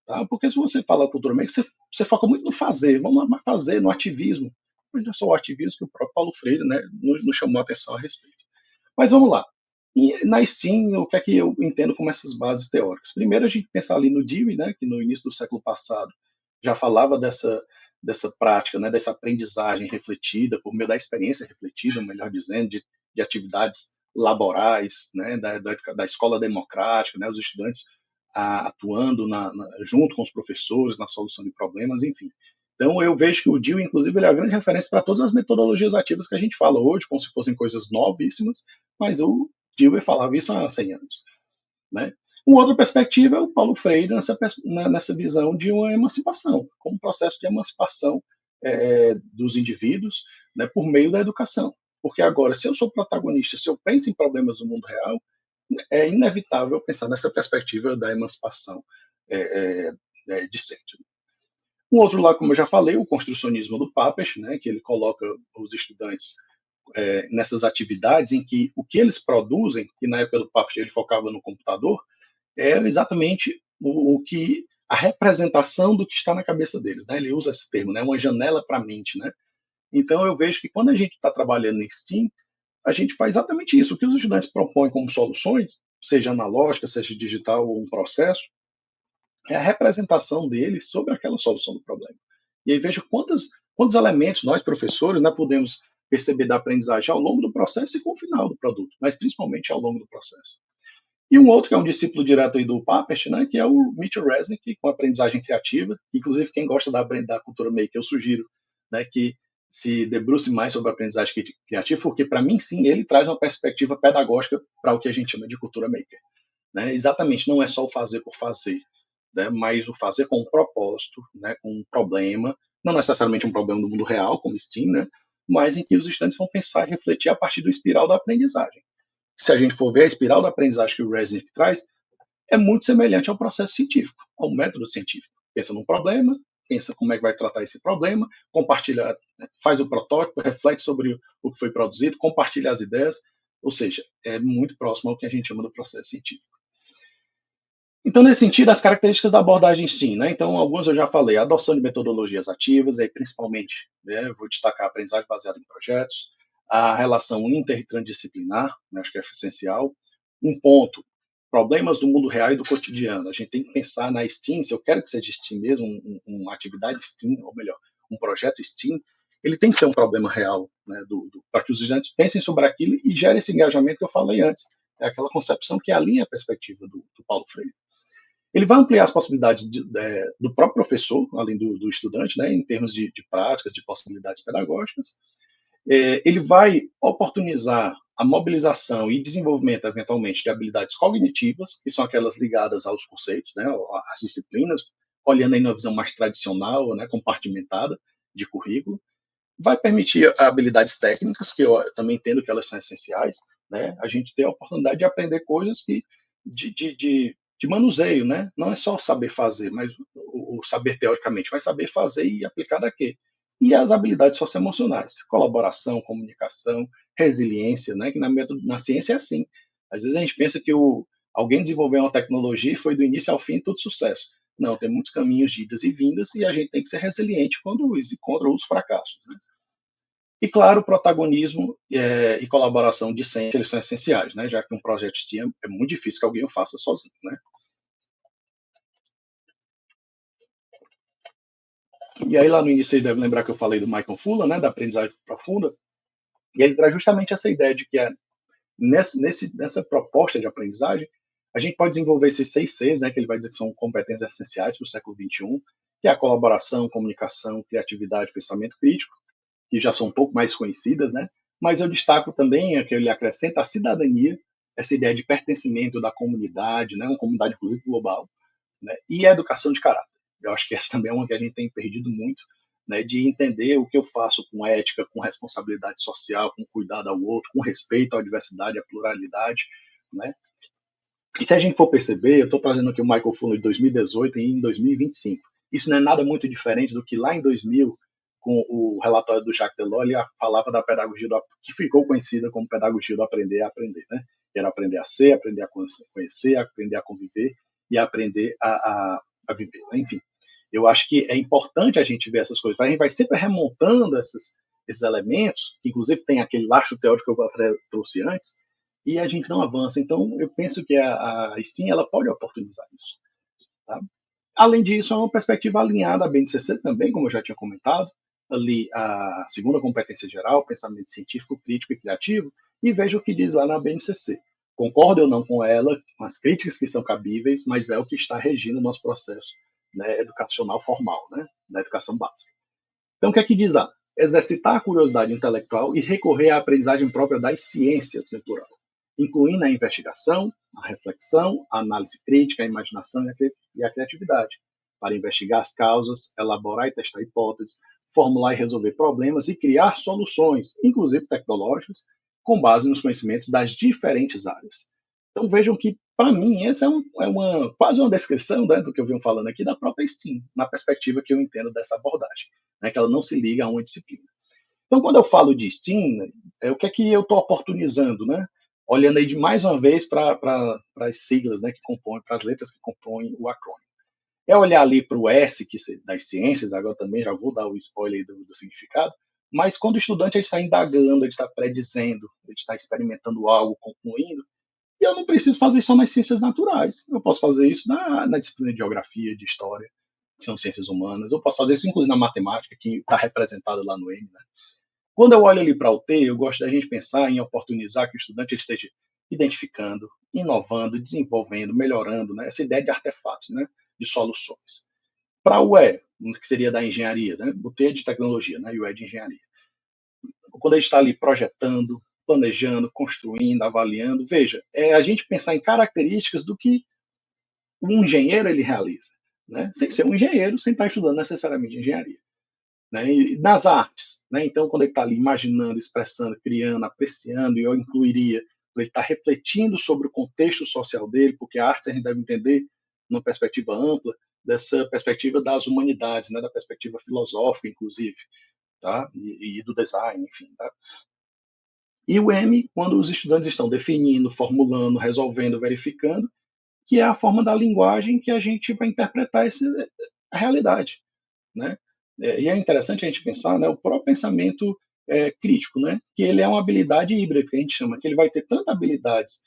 Tá? Porque se você fala cultura maker, você foca muito no fazer, vamos lá fazer, no ativismo. Mas não é só o ativismo que o próprio Paulo Freire, né, nos chamou a atenção a respeito. Mas vamos lá. E na STEAM, o que é que eu entendo como essas bases teóricas? Primeiro, a gente pensar ali no Dewey, né, que no início do século passado já falava dessa prática, né, dessa aprendizagem refletida, por meio da experiência refletida, melhor dizendo, de atividades laborais, né, da escola democrática, né, os estudantes atuando junto com os professores na solução de problemas, enfim. Então, eu vejo que o Dewey, inclusive, ele é a grande referência para todas as metodologias ativas que a gente fala hoje, como se fossem coisas novíssimas, mas o Dewey falava isso há 100 anos. Né? Uma outra perspectiva é o Paulo Freire nessa visão de uma emancipação, como um processo de emancipação dos indivíduos, né, por meio da educação. Porque agora, se eu sou protagonista, se eu penso em problemas do mundo real, é inevitável pensar nessa perspectiva da emancipação discente. Um outro lado, como eu já falei, o construcionismo do Papert, né, que ele coloca os estudantes nessas atividades em que o que eles produzem, que na época do Papert ele focava no computador, é exatamente o que a representação do que está na cabeça deles, né? Ele usa esse termo, né? Uma janela para a mente, né? Então eu vejo que quando a gente está trabalhando em STEAM, a gente faz exatamente isso. O que os estudantes propõem como soluções, seja analógica, seja digital ou um processo, é a representação deles sobre aquela solução do problema. E aí vejo quantos elementos nós, professores, né, podemos perceber da aprendizagem ao longo do processo e com o final do produto, mas principalmente ao longo do processo. E um outro que é um discípulo direto aí do Papert, né, que é o Mitchell Resnick, com aprendizagem criativa. Inclusive, quem gosta da cultura maker, eu sugiro, né, que se debruce mais sobre a aprendizagem criativa, porque, para mim, sim, ele traz uma perspectiva pedagógica para o que a gente chama de cultura maker. Né? Exatamente, não é só o fazer por fazer, né, mas o fazer com um propósito, né, com um problema, não necessariamente um problema do mundo real, como STEAM, né, mas em que os estudantes vão pensar e refletir a partir do espiral da aprendizagem. Se a gente for ver a espiral da aprendizagem que o Resnick traz, é muito semelhante ao processo científico, ao método científico. Pensa num problema, pensa como é que vai tratar esse problema, compartilha, faz o protótipo, reflete sobre o que foi produzido, compartilha as ideias, ou seja, é muito próximo ao que a gente chama do processo científico. Então, nesse sentido, as características da abordagem STEAM, né? Então, algumas eu já falei, a adoção de metodologias ativas, aí principalmente, né, vou destacar a aprendizagem baseada em projetos, a relação inter e transdisciplinar, né, acho que é essencial. Um ponto, problemas do mundo real e do cotidiano. A gente tem que pensar na STEAM, se eu quero que seja STEAM mesmo, uma atividade STEAM, ou melhor, um projeto STEAM, ele tem que ser um problema real, né, para que os estudantes pensem sobre aquilo e gerem esse engajamento que eu falei antes. É aquela concepção que alinha a perspectiva do Paulo Freire. Ele vai ampliar as possibilidades do próprio professor, além do estudante, né, em termos de práticas, de possibilidades pedagógicas. Ele vai oportunizar a mobilização e desenvolvimento, eventualmente, de habilidades cognitivas, que são aquelas ligadas aos conceitos, né, às disciplinas, olhando aí numa visão mais tradicional, né, compartimentada, de currículo. Vai permitir habilidades técnicas, que eu também entendo que elas são essenciais, né, a gente ter a oportunidade de aprender coisas que de manuseio, né? Não é só saber fazer, mas o saber teoricamente, mas saber fazer e aplicar daqui. E as habilidades socioemocionais, colaboração, comunicação, resiliência, né? Que na ciência é assim. Às vezes a gente pensa que alguém desenvolveu uma tecnologia e foi do início ao fim todo sucesso. Não, tem muitos caminhos de idas e vindas e a gente tem que ser resiliente quando encontra os fracassos. Né? E, claro, protagonismo e colaboração discente, eles são essenciais, né? Já que um projeto STEAM é muito difícil que alguém o faça sozinho. Né? E aí, lá no início, vocês devem lembrar que eu falei do Michael Fuller, né, da aprendizagem profunda, e ele traz justamente essa ideia de que nessa proposta de aprendizagem, a gente pode desenvolver esses 6 Cs, né, que ele vai dizer que são competências essenciais para o século XXI, que é a colaboração, comunicação, criatividade, pensamento crítico, que já são um pouco mais conhecidas, né? Mas eu destaco também, que ele acrescenta a cidadania, essa ideia de pertencimento da comunidade, né? Uma comunidade, inclusive, global, né? E a educação de caráter. Eu acho que essa também é uma que a gente tem perdido muito, né? De entender o que eu faço com ética, com responsabilidade social, com cuidado ao outro, com respeito à diversidade, à pluralidade, né? E se a gente for perceber, eu estou trazendo aqui o Michael Fuller de 2018 e em 2025. Isso não é nada muito diferente do que lá em 2000, com o relatório do Jacques Delors, ele falava da pedagogia que ficou conhecida como pedagogia do aprender a aprender, né? Era aprender a ser, aprender a conhecer, aprender a conviver e aprender a viver. Né? Enfim, eu acho que é importante a gente ver essas coisas. A gente vai sempre remontando esses elementos, que inclusive tem aquele laço teórico que eu trouxe antes, e a gente não avança. Então, eu penso que a STEAM ela pode oportunizar isso. Tá? Além disso, é uma perspectiva alinhada à BNCC também, como eu já tinha comentado, ali a segunda competência geral, pensamento científico, crítico e criativo, e veja o que diz lá na BNCC. Concordo ou não com ela, com as críticas que são cabíveis, mas é o que está regindo o nosso processo, né, educacional formal, né, da educação básica. Então, o que é que diz lá? Exercitar a curiosidade intelectual e recorrer à aprendizagem própria das ciências, no plural, incluindo a investigação, a reflexão, a análise crítica, a imaginação e a criatividade, para investigar as causas, elaborar e testar hipóteses, formular e resolver problemas e criar soluções, inclusive tecnológicas, com base nos conhecimentos das diferentes áreas. Então vejam que, para mim, essa quase uma descrição, né, do que eu venho falando aqui da própria STEAM, na perspectiva que eu entendo dessa abordagem, né, que ela não se liga a uma disciplina. Então, quando eu falo de STEAM, o que é que eu estou oportunizando, né? Olhando aí de mais uma vez para as siglas, né, que compõem, para as letras que compõem o acrônimo. É olhar ali para o S, que das ciências, agora também já vou dar o spoiler do significado, mas quando o estudante ele está indagando, ele está predizendo, ele está experimentando algo, concluindo, e eu não preciso fazer isso só nas ciências naturais. Eu posso fazer isso na disciplina de geografia, de história, que são ciências humanas. Eu posso fazer isso, inclusive, na matemática, que está representada lá no M. Né? Quando eu olho ali para o T, eu gosto da gente pensar em oportunizar que o estudante esteja identificando, inovando, desenvolvendo, melhorando, né? Essa ideia de artefatos, né? De soluções. Para o E, que seria da engenharia, né? O T é de tecnologia, né? E o E de engenharia. Quando a gente está ali projetando, planejando, construindo, avaliando, veja, é a gente pensar em características do que um engenheiro ele realiza, né? Sem ser um engenheiro, sem estar estudando necessariamente engenharia. Né? E nas artes, né? Então, quando ele está ali imaginando, expressando, criando, apreciando, e eu incluiria, ele está refletindo sobre o contexto social dele, porque a arte a gente deve entender numa perspectiva ampla, dessa perspectiva das humanidades, né? Da perspectiva filosófica, inclusive, tá? E do design, enfim, tá? E o M, quando os estudantes estão definindo, formulando, resolvendo, verificando, que é a forma da linguagem que a gente vai interpretar a realidade, né? E é interessante a gente pensar, né, o próprio pensamento crítico, né, que ele é uma habilidade híbrida, que a gente chama, que ele vai ter tanto habilidades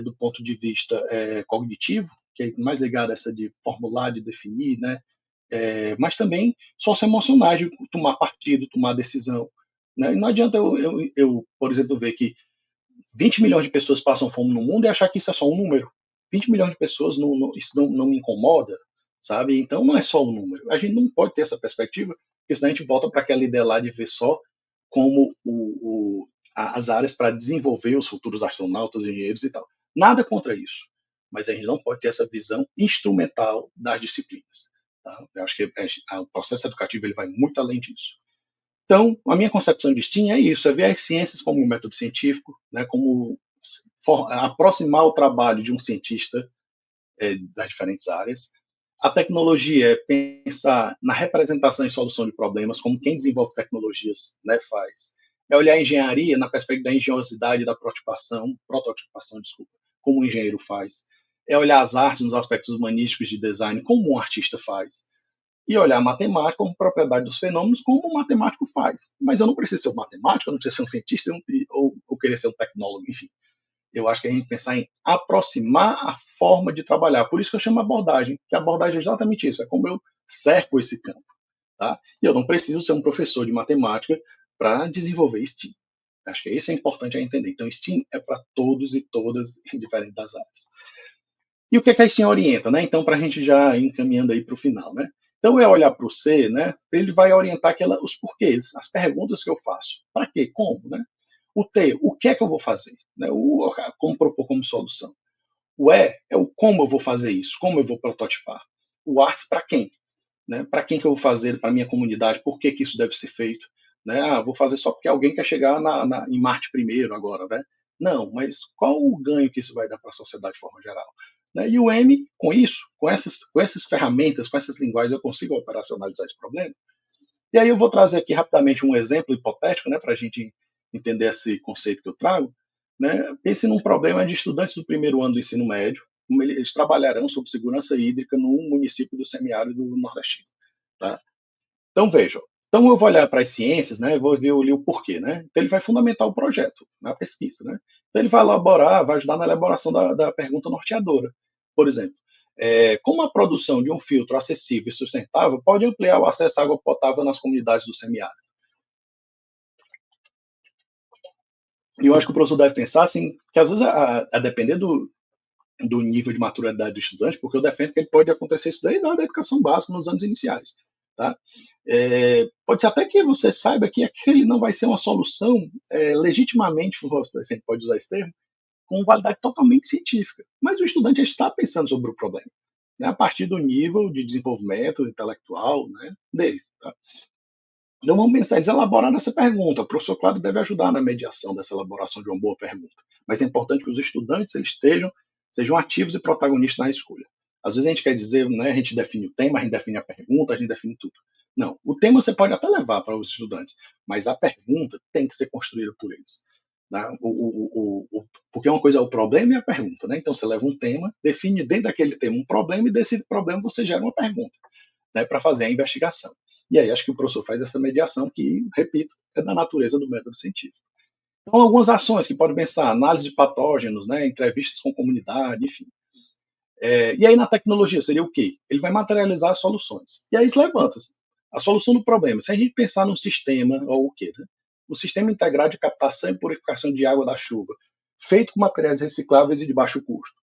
do ponto de vista cognitivo, que é mais ligado a essa de formular, de definir, né, mas também socioemocionais, de tomar partido, tomar decisão. Né? E não adianta eu, por exemplo, ver que 20 milhões de pessoas passam fome no mundo e achar que isso é só um número. 20 milhões de pessoas, isso não me incomoda, sabe? Então não é só um número. A gente não pode ter essa perspectiva, porque senão a gente volta para aquela ideia lá de ver só como as áreas para desenvolver os futuros astronautas, engenheiros e tal. Nada contra isso. Mas a gente não pode ter essa visão instrumental das disciplinas. Tá? Eu acho que o processo educativo ele vai muito além disso. Então, a minha concepção de STEAM é isso, é ver as ciências como um método científico, né, como aproximar o trabalho de um cientista das diferentes áreas. A tecnologia é pensar na representação e solução de problemas, como quem desenvolve tecnologias, né, faz. É olhar a engenharia na perspectiva da engenhosidade da prototipação, como o engenheiro faz. É olhar as artes nos aspectos humanísticos de design, como um artista faz. E olhar a matemática como propriedade dos fenômenos, como um matemático faz. Mas eu não preciso ser um matemático, eu não preciso ser um cientista ou querer ser um tecnólogo, enfim. Eu acho que a gente pensar em aproximar a forma de trabalhar. Por isso que eu chamo abordagem, que a abordagem é exatamente isso, é como eu cerco esse campo. Tá? E eu não preciso ser um professor de matemática para desenvolver STEAM. Acho que isso é importante a entender. Então, STEAM é para todos e todas, indiferente das áreas. E o que a STEAM orienta? Né? Então, para a gente já ir encaminhando aí para o final, né? Então, é olhar para o C, né? Ele vai orientar os porquês, as perguntas que eu faço. Para quê? Como? Né? O T, o que é que eu vou fazer? Né? Como propor como solução. O E é o como eu vou fazer isso, como eu vou prototipar. O Arts, para quem? Né? Para quem que eu vou fazer, para a minha comunidade, por que isso deve ser feito? Né? Vou fazer só porque alguém quer chegar em Marte primeiro agora. Né? Não, mas qual o ganho que isso vai dar para a sociedade de forma geral? Né? E o M, com isso, com essas ferramentas, com essas linguagens, eu consigo operacionalizar esse problema. E aí eu vou trazer aqui rapidamente um exemplo hipotético, né, para a gente entender esse conceito que eu trago. Né? Pense num problema de estudantes do primeiro ano do ensino médio, como eles trabalharão sobre segurança hídrica num município do semiárido nordestino. Tá? Então, vejam. Então, eu vou olhar para as ciências, né? Eu vou ver ali o porquê. Né? Então, ele vai fundamentar o projeto, a pesquisa. Né? Então, ele vai elaborar, vai ajudar na elaboração da pergunta norteadora. Por exemplo, como a produção de um filtro acessível e sustentável pode ampliar o acesso à água potável nas comunidades do semiárido? E eu acho que o professor deve pensar assim, que às vezes, a depender do nível de maturidade do estudante, porque eu defendo que ele pode acontecer isso daí na educação básica, nos anos iniciais. Tá? Pode ser até que você saiba que aquele não vai ser uma solução legitimamente, você pode usar esse termo, com validade totalmente científica. Mas o estudante está pensando sobre o problema, né, a partir do nível de desenvolvimento intelectual, né, dele. Tá? Então vamos pensar, eles elaboraram essa pergunta. O professor Cláudio deve ajudar na mediação dessa elaboração de uma boa pergunta. Mas é importante que os estudantes eles sejam ativos e protagonistas na escolha. Às vezes a gente quer dizer, né, a gente define o tema, a gente define a pergunta, a gente define tudo. Não, o tema você pode até levar para os estudantes, mas a pergunta tem que ser construída por eles. Né? Porque uma coisa é o problema e a pergunta. Né? Então você leva um tema, define dentro daquele tema um problema e desse problema você gera uma pergunta, né, para fazer a investigação. E aí acho que o professor faz essa mediação que, repito, é da natureza do método científico. Então, algumas ações que podem pensar, análise de patógenos, né, entrevistas com comunidade, enfim. E aí na tecnologia seria o quê? Ele vai materializar as soluções. E aí se levanta a solução do problema. Se a gente pensar num sistema, ou o quê? Né? O sistema integrado de captação e purificação de água da chuva, feito com materiais recicláveis e de baixo custo.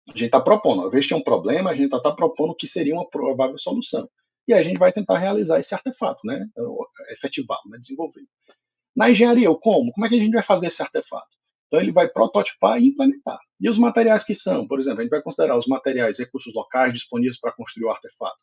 A gente está propondo, ao invés de ter um problema, a gente está propondo o que seria uma provável solução. E aí a gente vai tentar realizar esse artefato, né? Efetivá-lo, né? Desenvolver. Na engenharia, o como? Como é que a gente vai fazer esse artefato? Então ele vai prototipar e implementar. E os materiais que são, por exemplo, a gente vai considerar os materiais, recursos locais disponíveis para construir o artefato.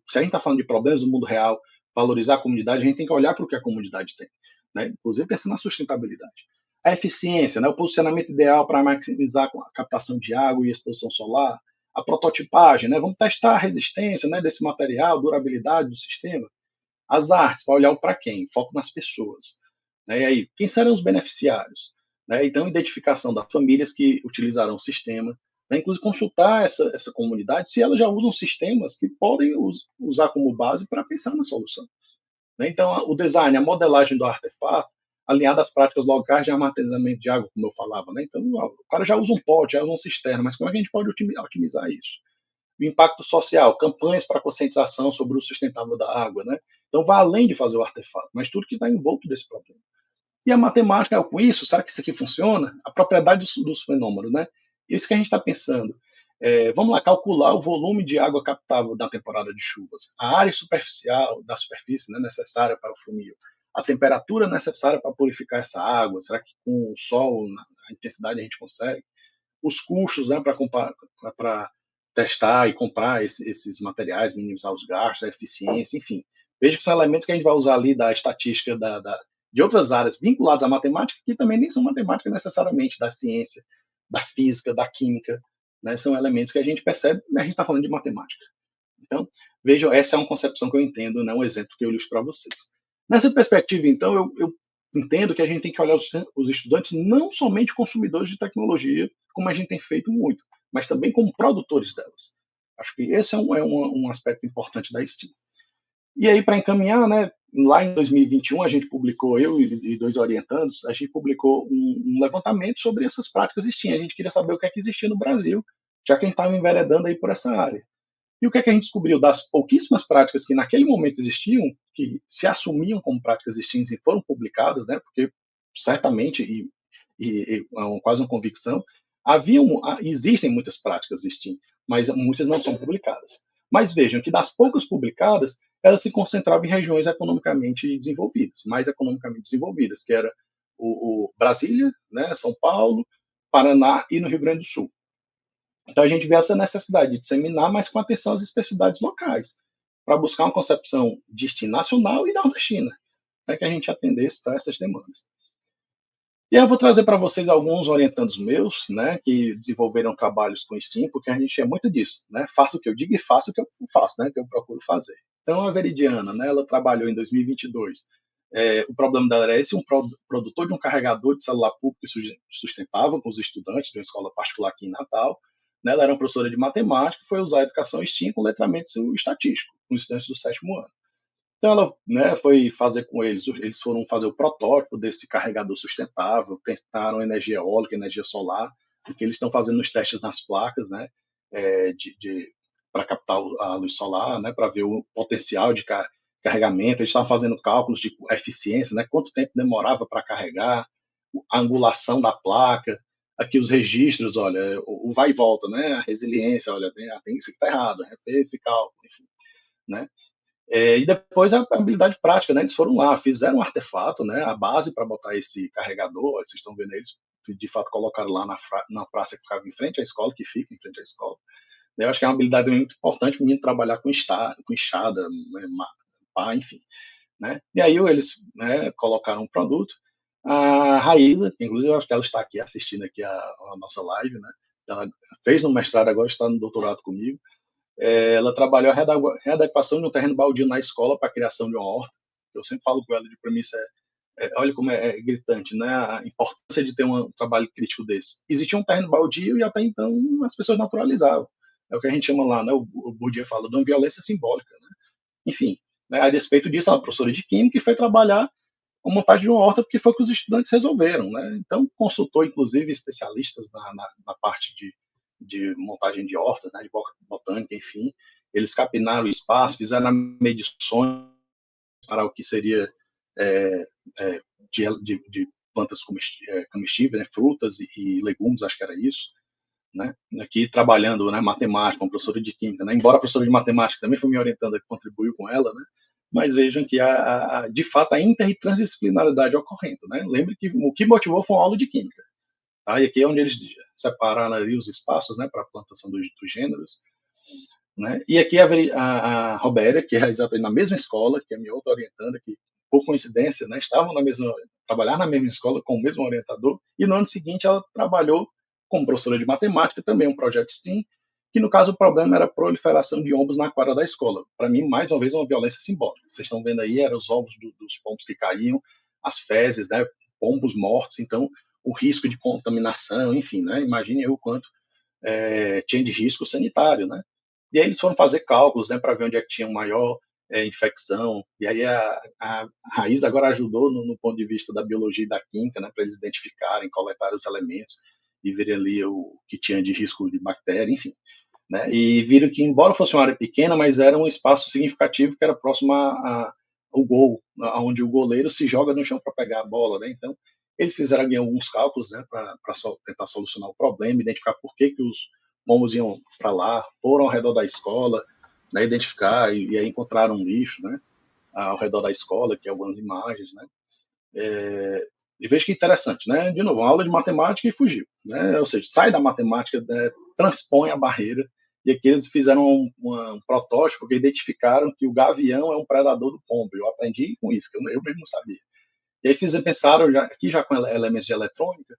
Se a gente está falando de problemas do mundo real, valorizar a comunidade, a gente tem que olhar para o que a comunidade tem, né? Inclusive pensando na sustentabilidade. A eficiência, né? O posicionamento ideal para maximizar a captação de água e exposição solar. A prototipagem, né? Vamos testar a resistência, né, desse material, durabilidade do sistema. As artes, para olhar para quem? Foco nas pessoas. Né? E aí, quem serão os beneficiários? Né? Então, identificação das famílias que utilizarão o sistema, né? Inclusive consultar essa comunidade se elas já usam sistemas que podem usar como base para pensar na solução. Né? Então, o design, a modelagem do artefato, alinhada às práticas locais de armazenamento de água, como eu falava. Né? Então, o cara já usa um pote, já usa um cisterna, mas como é que a gente pode otimizar isso? O impacto social, campanhas para conscientização sobre o sustentável da água. Né? Então, vai além de fazer o artefato, mas tudo que está envolto desse problema. E a matemática, com isso, será que isso aqui funciona? A propriedade dos fenômenos, né? Isso que a gente está pensando. Vamos lá, calcular o volume de água captável da temporada de chuvas, a área superficial da superfície, né, necessária para o funil, a temperatura necessária para purificar essa água, será que com o sol, a intensidade a gente consegue? Os custos, né, para testar e comprar esses materiais, minimizar os gastos, a eficiência, enfim. Veja que são elementos que a gente vai usar ali da estatística de outras áreas vinculadas à matemática, que também nem são matemática necessariamente, da ciência, da física, da química, né? São elementos que a gente percebe, mas a gente está falando de matemática. Então, vejam, essa é uma concepção que eu entendo, né? Um exemplo que eu ilustro para vocês. Nessa perspectiva, então, eu entendo que a gente tem que olhar os estudantes não somente consumidores de tecnologia, como a gente tem feito muito, mas também como produtores delas. Acho que esse é um aspecto importante da STEAM. E aí, para encaminhar, né, lá em 2021, a gente publicou, eu e dois orientandos, a gente publicou um levantamento sobre essas práticas STEAM. A gente queria saber o que é que existia no Brasil, já que a gente estava enveredando aí por essa área. E o que é que a gente descobriu? Das pouquíssimas práticas que naquele momento existiam, que se assumiam como práticas STEAM e foram publicadas, né, porque certamente, e quase uma convicção, existem muitas práticas STEAM, mas muitas não são publicadas. Mas vejam que das poucas publicadas, elas se concentravam em regiões economicamente desenvolvidas, mais economicamente desenvolvidas, que era o Brasília, né, São Paulo, Paraná e no Rio Grande do Sul. Então a gente vê essa necessidade de disseminar, mas com atenção às especificidades locais, para buscar uma concepção de STEAM nacional e nordestina, para que a gente atendesse a essas demandas. E aí eu vou trazer para vocês alguns orientandos meus, né, que desenvolveram trabalhos com STEAM, porque a gente é muito disso, né? Faço o que eu digo e faço o que eu faço, né, que eu procuro fazer. Então a Veridiana, né, ela trabalhou em 2022. O problema dela era esse, um produtor de um carregador de celular público sustentável com os estudantes de uma escola particular aqui em Natal. Né, ela era uma professora de matemática, foi usar a educação STEAM com letramento estatístico, com os estudantes do 7º ano. Então ela, né, foi fazer com eles foram fazer o protótipo desse carregador sustentável, testaram energia eólica, energia solar, porque eles estão fazendo os testes nas placas, né, para captar a luz solar, né, para ver o potencial de carregamento. Eles estavam fazendo cálculos de eficiência, né, quanto tempo demorava para carregar, a angulação da placa, aqui os registros, olha, o vai e volta, né, a resiliência, olha, tem isso que está errado, refez esse cálculo, enfim, né. E depois a habilidade prática, né? Eles foram lá, fizeram um artefato, né? A base para botar esse carregador, vocês estão vendo eles, de fato colocaram lá na praça que ficava em frente à escola, que fica em frente à escola. Eu acho que é uma habilidade muito importante o menino trabalhar com enxada, né? Pá, enfim. né? E aí eles, né, colocaram um produto. A Raíza, inclusive eu acho que ela está aqui assistindo aqui a nossa live, né? Ela fez no mestrado, agora está no doutorado comigo. Ela trabalhou a readequação de um terreno baldio na escola para a criação de uma horta. Eu sempre falo com ela de premissa, olha como é gritante, né? A importância de ter um trabalho crítico desse. Existia um terreno baldio e até então as pessoas naturalizavam. É o que a gente chama lá, né? O Bourdieu fala de uma violência simbólica, né? Enfim, né, a despeito disso, ela é professora de química e foi trabalhar a montagem de uma horta porque foi o que os estudantes resolveram, né? Então consultou inclusive especialistas na parte de montagem de horta, né, de botânica, enfim. Eles capinaram o espaço, fizeram medições para o que seria de plantas comestíveis, né, frutas e legumes, acho que era isso. Né? Aqui trabalhando, né, matemática, uma professora de química, né? Embora a professora de matemática também foi me orientando, que contribuiu com ela, né? Mas vejam que de fato a inter e transdisciplinaridade ocorrendo, né? Lembre que o que motivou foi uma aula de química, tá? E aqui é onde eles separaram ali os espaços, né, para a plantação dos gêneros, né? E aqui a Robéria, que é exatamente na mesma escola, que é a minha outra orientanda, que por coincidência, né, estavam trabalhar na mesma escola com o mesmo orientador, e no ano seguinte ela trabalhou como professora de matemática, também um projeto STEAM, que no caso o problema era a proliferação de pombos na quadra da escola. Para mim, mais uma vez, uma violência simbólica. Vocês estão vendo aí, eram os ovos dos pombos que caíam, as fezes, né, pombos mortos, então o risco de contaminação, enfim, né, imagine o quanto tinha de risco sanitário, né? E aí eles foram fazer cálculos, né, para ver onde é que tinha maior infecção. E aí a Raiz agora ajudou no ponto de vista da biologia e da química, né, para eles identificarem, coletarem os elementos e verem ali o que tinha de risco de bactéria, enfim. Né? E viram que, embora fosse uma área pequena, mas era um espaço significativo que era próximo ao gol, onde o goleiro se joga no chão para pegar a bola. Né? Então, eles fizeram ali alguns cálculos, né, para tentar solucionar o problema, identificar por que os pombos iam para lá, foram ao redor da escola, né, identificar, e aí encontraram um lixo, né, ao redor da escola, que é algumas imagens, né, e veja que interessante, né, de novo, uma aula de matemática e fugiu, né, ou seja, sai da matemática, né, transpõe a barreira, e aqui eles fizeram um protótipo que identificaram que o gavião é um predador do pombo. Eu aprendi com isso, que eu mesmo não sabia. E aí pensaram, aqui já com elementos de eletrônica,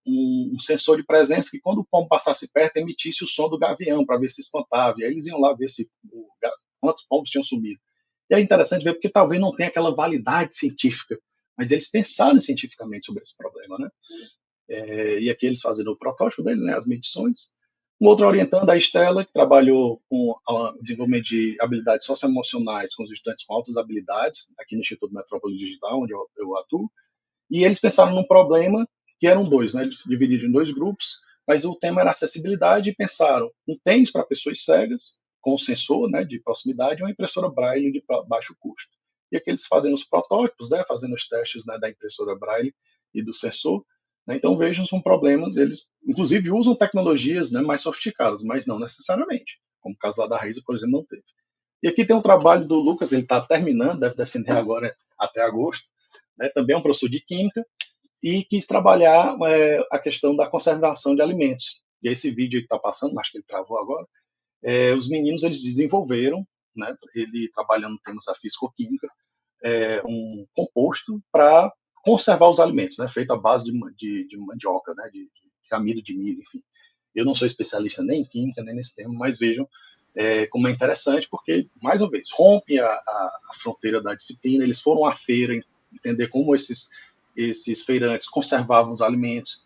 um sensor de presença que quando o pombo passasse perto emitisse o som do gavião para ver se espantava. E aí eles iam lá ver quantos pombos tinham sumido. E é interessante ver porque talvez não tenha aquela validade científica, mas eles pensaram cientificamente sobre esse problema, né? E aqui eles fazendo o protótipo dele, né, as medições. Um outro orientando, a Estela, que trabalhou com o desenvolvimento de habilidades socioemocionais com os estudantes com altas habilidades, aqui no Instituto Metrópole Digital, onde eu atuo. E eles pensaram num problema que eram dois, né? Eles dividiram em dois grupos, mas o tema era acessibilidade e pensaram um tênis para pessoas cegas, com sensor, né, de proximidade, e uma impressora Braille de baixo custo. E aqui eles fazendo os protótipos, né, fazendo os testes, né, da impressora Braille e do sensor. Né? Então vejam, são problemas, eles inclusive usam tecnologias, né, mais sofisticadas, mas não necessariamente, como o caso lá da Raiza, por exemplo, não teve. E aqui tem um trabalho do Lucas, ele está terminando, deve defender agora até agosto, né, também é um professor de química, e quis trabalhar a questão da conservação de alimentos. E esse vídeo que está passando, acho que ele travou agora, os meninos eles desenvolveram, né, ele trabalhando em temas da físico-química, um composto para conservar os alimentos, né, feito à base de mandioca, né, de amido de milho, enfim. Eu não sou especialista nem em química, nem nesse tema, mas vejam como é interessante, porque, mais uma vez, rompe a fronteira da disciplina, eles foram à feira entender como esses feirantes conservavam os alimentos.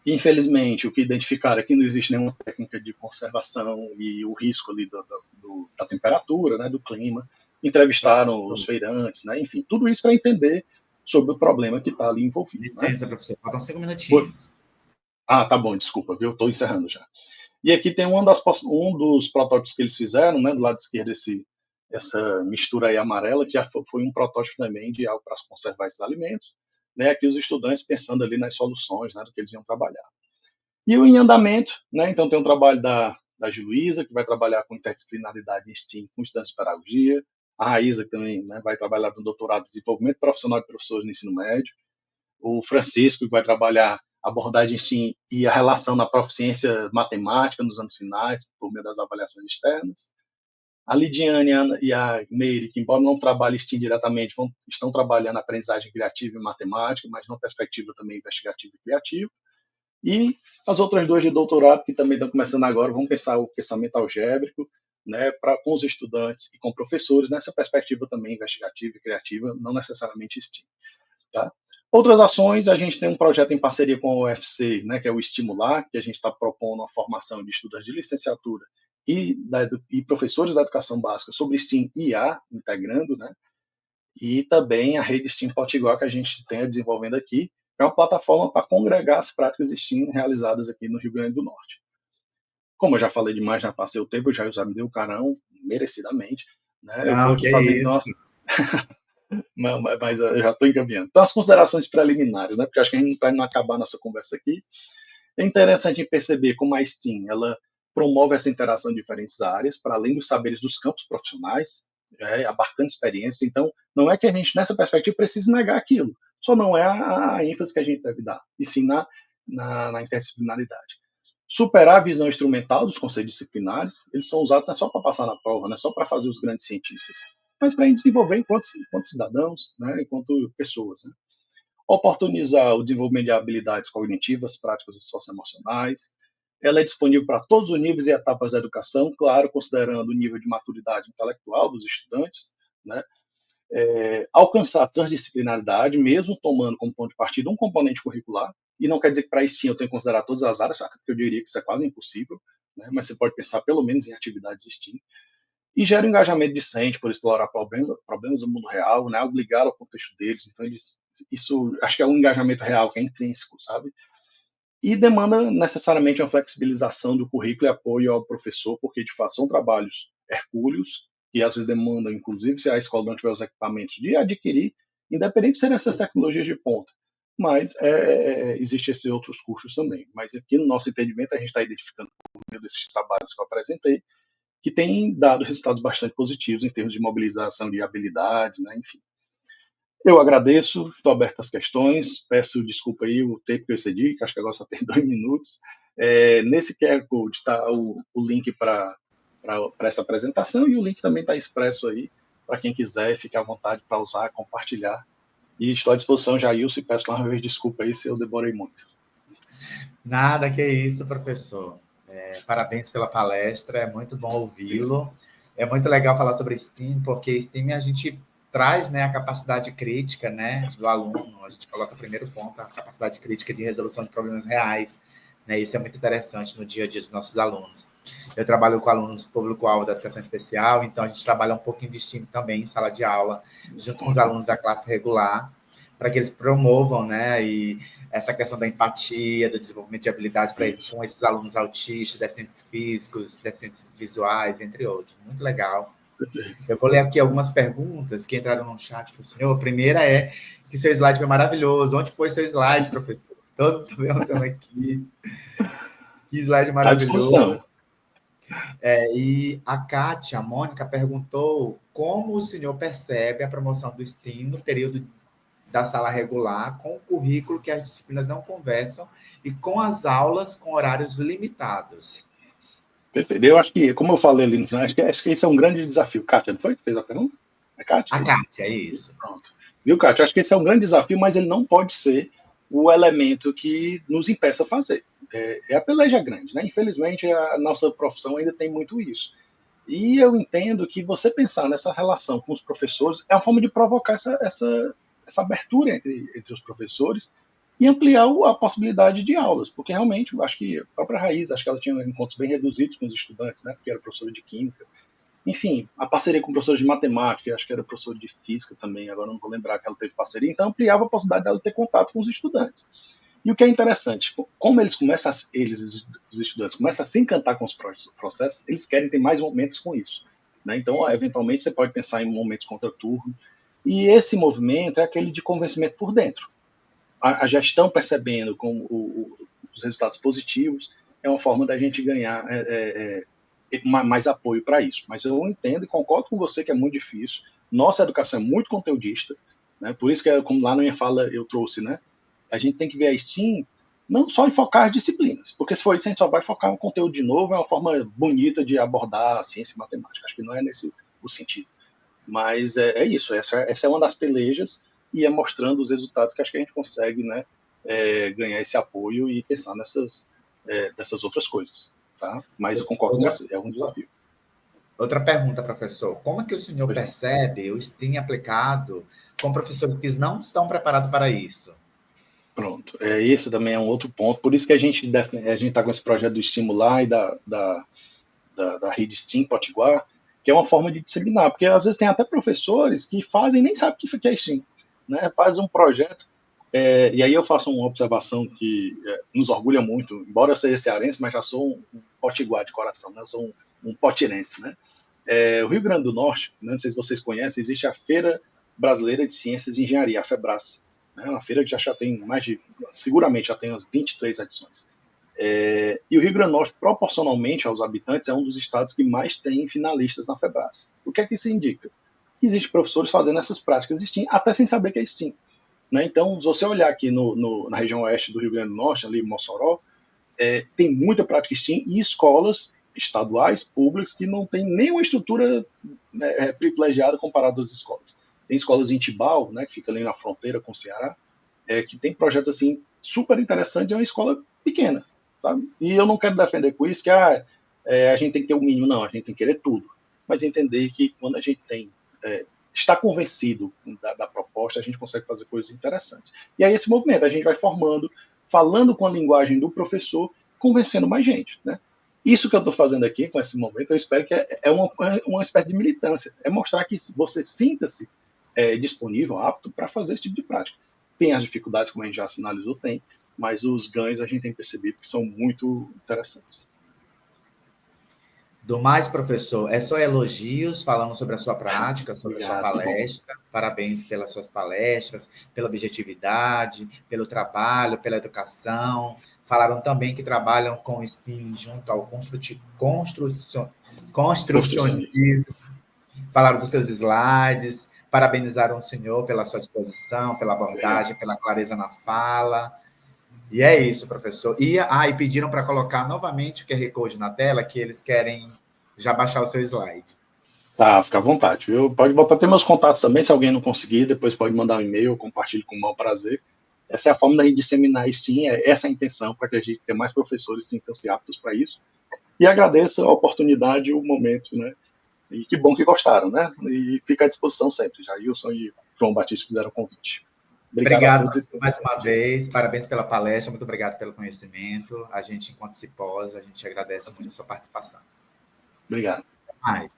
E, infelizmente, o que identificaram é que não existe nenhuma técnica de conservação e o risco ali da temperatura, né, do clima. Entrevistaram os feirantes, né, enfim, tudo isso para entender sobre o problema que está ali envolvido. Licença, né? Professor, faltam 5 minutinhos. Tá bom, desculpa, viu? Estou encerrando já. E aqui tem um dos protótipos que eles fizeram, né, do lado esquerdo, essa mistura aí amarela, que já foi um protótipo também de algo para conservar esses alimentos. Né, aqui os estudantes pensando ali nas soluções, né, do que eles iam trabalhar. E o em andamento, né, então tem um trabalho da Giluísa, que vai trabalhar com interdisciplinaridade em STEAM com estudantes de pedagogia, a Raíza, que também, né, vai trabalhar no doutorado de desenvolvimento profissional de professores no ensino médio, o Francisco, que vai trabalhar abordagem STEAM e a relação na proficiência matemática nos anos finais, por meio das avaliações externas, A Lidiane e a Meire, que embora não trabalhem STEAM diretamente, estão trabalhando aprendizagem criativa e matemática, mas numa perspectiva também investigativa e criativa. E as outras duas de doutorado, que também estão começando agora, vão pensar o pensamento algébrico, né, com os estudantes e com professores, nessa perspectiva também investigativa e criativa, não necessariamente STEAM. Tá? Outras ações, a gente tem um projeto em parceria com o UFC, né, que é o Estimular, que a gente está propondo uma formação de estudantes de licenciatura e professores da educação básica sobre STEAM e IA, integrando, né, e também a rede STEAM Potiguar, que a gente tem desenvolvendo aqui, é uma plataforma para congregar as práticas STEAM realizadas aqui no Rio Grande do Norte. Como eu já falei demais, já passei o tempo, já me deu o carão, merecidamente, né, eu vou aqui fazer então... Mas eu já estou encaminhando. Então, as considerações preliminares, né? Porque acho que a gente para não acabar nossa conversa aqui, é interessante perceber como a STEAM ela promove essa interação em diferentes áreas, para além dos saberes dos campos profissionais, abarcando experiência. Então, não é que a gente, nessa perspectiva, precise negar aquilo. Só não é a ênfase que a gente deve dar, e sim na interdisciplinaridade. Superar a visão instrumental dos conceitos disciplinares, eles são usados não é só para passar na prova, não é só para fazer os grandes cientistas, mas para a gente desenvolver enquanto cidadãos, né, enquanto pessoas. Né. Oportunizar o desenvolvimento de habilidades cognitivas, práticas e socioemocionais. Ela é disponível para todos os níveis e etapas da educação, claro, considerando o nível de maturidade intelectual dos estudantes. Né. Alcançar a transdisciplinaridade, mesmo tomando como ponto de partida um componente curricular, e não quer dizer que para isso eu tenho que considerar todas as áreas, porque eu diria que isso é quase impossível, né, mas você pode pensar pelo menos em atividades STEAM. E gera um engajamento discente por explorar problemas do mundo real, né, obrigar ao contexto deles. Então, isso acho que é um engajamento real, que é intrínseco, sabe? E demanda necessariamente uma flexibilização do currículo e apoio ao professor, porque, de fato, são trabalhos hercúleos, que às vezes demandam, inclusive, se a escola não tiver os equipamentos, de adquirir, independente de serem essas tecnologias de ponta. Mas existem esses outros custos também. Mas aqui, no nosso entendimento, a gente está identificando, por meio desses trabalhos que eu apresentei, que tem dado resultados bastante positivos em termos de mobilização de habilidades, né, enfim. Eu agradeço, estou aberto às questões, peço desculpa aí o tempo que eu excedi, que acho que agora só tem 2 minutos. Nesse QR Code está o link para essa apresentação, e o link também está expresso aí, para quem quiser, fique à vontade para usar, compartilhar. E estou à disposição, Jailson, e peço mais uma vez desculpa aí se eu demorei muito. Nada, que isso, professor. Parabéns pela palestra, é muito bom ouvi-lo. É muito legal falar sobre STEAM, porque STEAM a gente traz, né, a capacidade crítica, né, do aluno. A gente coloca o primeiro ponto, a capacidade crítica de resolução de problemas reais. Né, isso é muito interessante no dia a dia dos nossos alunos. Eu trabalho com alunos público-alvo da educação especial, então a gente trabalha um pouquinho de STEAM também em sala de aula, junto com os alunos da classe regular, para que eles promovam, né, e essa questão da empatia, do desenvolvimento de habilidades com esses alunos autistas, deficientes físicos, deficientes visuais, entre outros. Muito legal. Eu vou ler aqui algumas perguntas que entraram no chat para o senhor. A primeira é que seu slide foi maravilhoso. Onde foi seu slide, professor? Estou perguntando aqui. Que slide maravilhoso. E a Kátia, a Mônica, perguntou como o senhor percebe a promoção do STEAM no período da sala regular, com o currículo que as disciplinas não conversam e com as aulas com horários limitados. Perfeito. Eu acho que, como eu falei ali no final, acho que esse é um grande desafio. Kátia, não foi que fez a pergunta? É Kátia? A Kátia, é isso. Pronto. Viu, Kátia? Acho que esse é um grande desafio, mas ele não pode ser o elemento que nos impeça a fazer. A peleja grande, né? Infelizmente, a nossa profissão ainda tem muito isso. E eu entendo que você pensar nessa relação com os professores é uma forma de provocar essa abertura entre os professores e ampliar a possibilidade de aulas, porque realmente eu acho que a própria Raiz, acho que ela tinha encontros bem reduzidos com os estudantes, né, porque era professora de química, enfim, a parceria com professores de matemática, acho que era professor de física também, agora não vou lembrar que ela teve parceria, então ampliava a possibilidade dela ter contato com os estudantes. E o que é interessante, como os estudantes começam a se encantar com os processos, eles querem ter mais momentos com isso, né? Então, eventualmente, você pode pensar em momentos contra turno, e esse movimento é aquele de convencimento por dentro. A gestão percebendo com os resultados positivos é uma forma da gente ganhar mais apoio para isso. Mas eu entendo e concordo com você que é muito difícil. Nossa educação é muito conteudista, né? Por isso que, como lá na minha fala eu trouxe, né? A gente tem que ver a STEAM não só enfocar as disciplinas, porque se for isso, a gente só vai focar no conteúdo de novo, é uma forma bonita de abordar a ciência e matemática. Acho que não é nesse o sentido. Mas é isso, essa é uma das pelejas e é mostrando os resultados que acho que a gente consegue, né, ganhar esse apoio e pensar nessas outras coisas. Tá? Mas eu concordo com você, é um desafio. Outra pergunta, professor. Como é que o senhor percebe o STEAM aplicado com professores que não estão preparados para isso? Pronto, isso também é um outro ponto. Por isso que a gente está com esse projeto do Estimular e da rede STEAM Potiguar, que é uma forma de disseminar, porque às vezes tem até professores que fazem nem sabem o que é STEAM, né? Faz um projeto, e aí eu faço uma observação que nos orgulha muito, embora eu seja cearense, mas já sou um potiguar de coração, né? Eu sou um potirense, né? O Rio Grande do Norte, né? Não sei se vocês conhecem, existe a Feira Brasileira de Ciências e Engenharia, a FEBRAS, né? Uma feira que já tem seguramente já tem umas 23 edições. E o Rio Grande do Norte, proporcionalmente aos habitantes, é um dos estados que mais tem finalistas na FEBRAS. O que é que isso indica? Que existem professores fazendo essas práticas STEAM, até sem saber que é STEAM. Né? Então, se você olhar aqui na região oeste do Rio Grande do Norte, ali em Mossoró, tem muita prática STEAM e escolas estaduais, públicas, que não tem nenhuma estrutura privilegiada comparado às escolas. Tem escolas em Tibau, né, que fica ali na fronteira com o Ceará, que tem projetos assim super interessantes, é uma escola pequena. Sabe? E eu não quero defender com isso que a gente tem que ter o mínimo, não, a gente tem que querer tudo. Mas entender que quando a gente está convencido da proposta, a gente consegue fazer coisas interessantes. E aí esse movimento, a gente vai formando, falando com a linguagem do professor, convencendo mais gente. Né? Isso que eu estou fazendo aqui, com esse momento, eu espero que é uma espécie de militância. É mostrar que você sinta-se disponível, apto para fazer esse tipo de prática. Tem as dificuldades, como a gente já sinalizou, tem, mas os ganhos a gente tem percebido que são muito interessantes. Do mais, professor, é só elogios falando sobre a sua prática, sobre a sua palestra. Parabéns pelas suas palestras, pela objetividade, pelo trabalho, pela educação. Falaram também que trabalham com o STEAM junto ao construcionismo. Falaram dos seus slides, parabenizaram o senhor pela sua disposição, pela abordagem, pela clareza na fala. E é isso, professor. E pediram para colocar novamente o QR Code na tela, que eles querem já baixar o seu slide. Tá, fica à vontade. Pode botar até meus contatos também, se alguém não conseguir, depois pode mandar um e-mail, eu compartilho com o maior prazer. Essa é a forma da gente disseminar isso, sim, essa é a intenção, para que a gente tenha mais professores sintam-se aptos para isso. E agradeço a oportunidade e o momento, né? E que bom que gostaram, né? E fica à disposição sempre. Jailson e João Batista fizeram o convite. Obrigado mais uma vez, parabéns pela palestra, muito obrigado pelo conhecimento. A gente, enquanto Cipós, a gente agradece muito a sua participação. Obrigado. Até mais.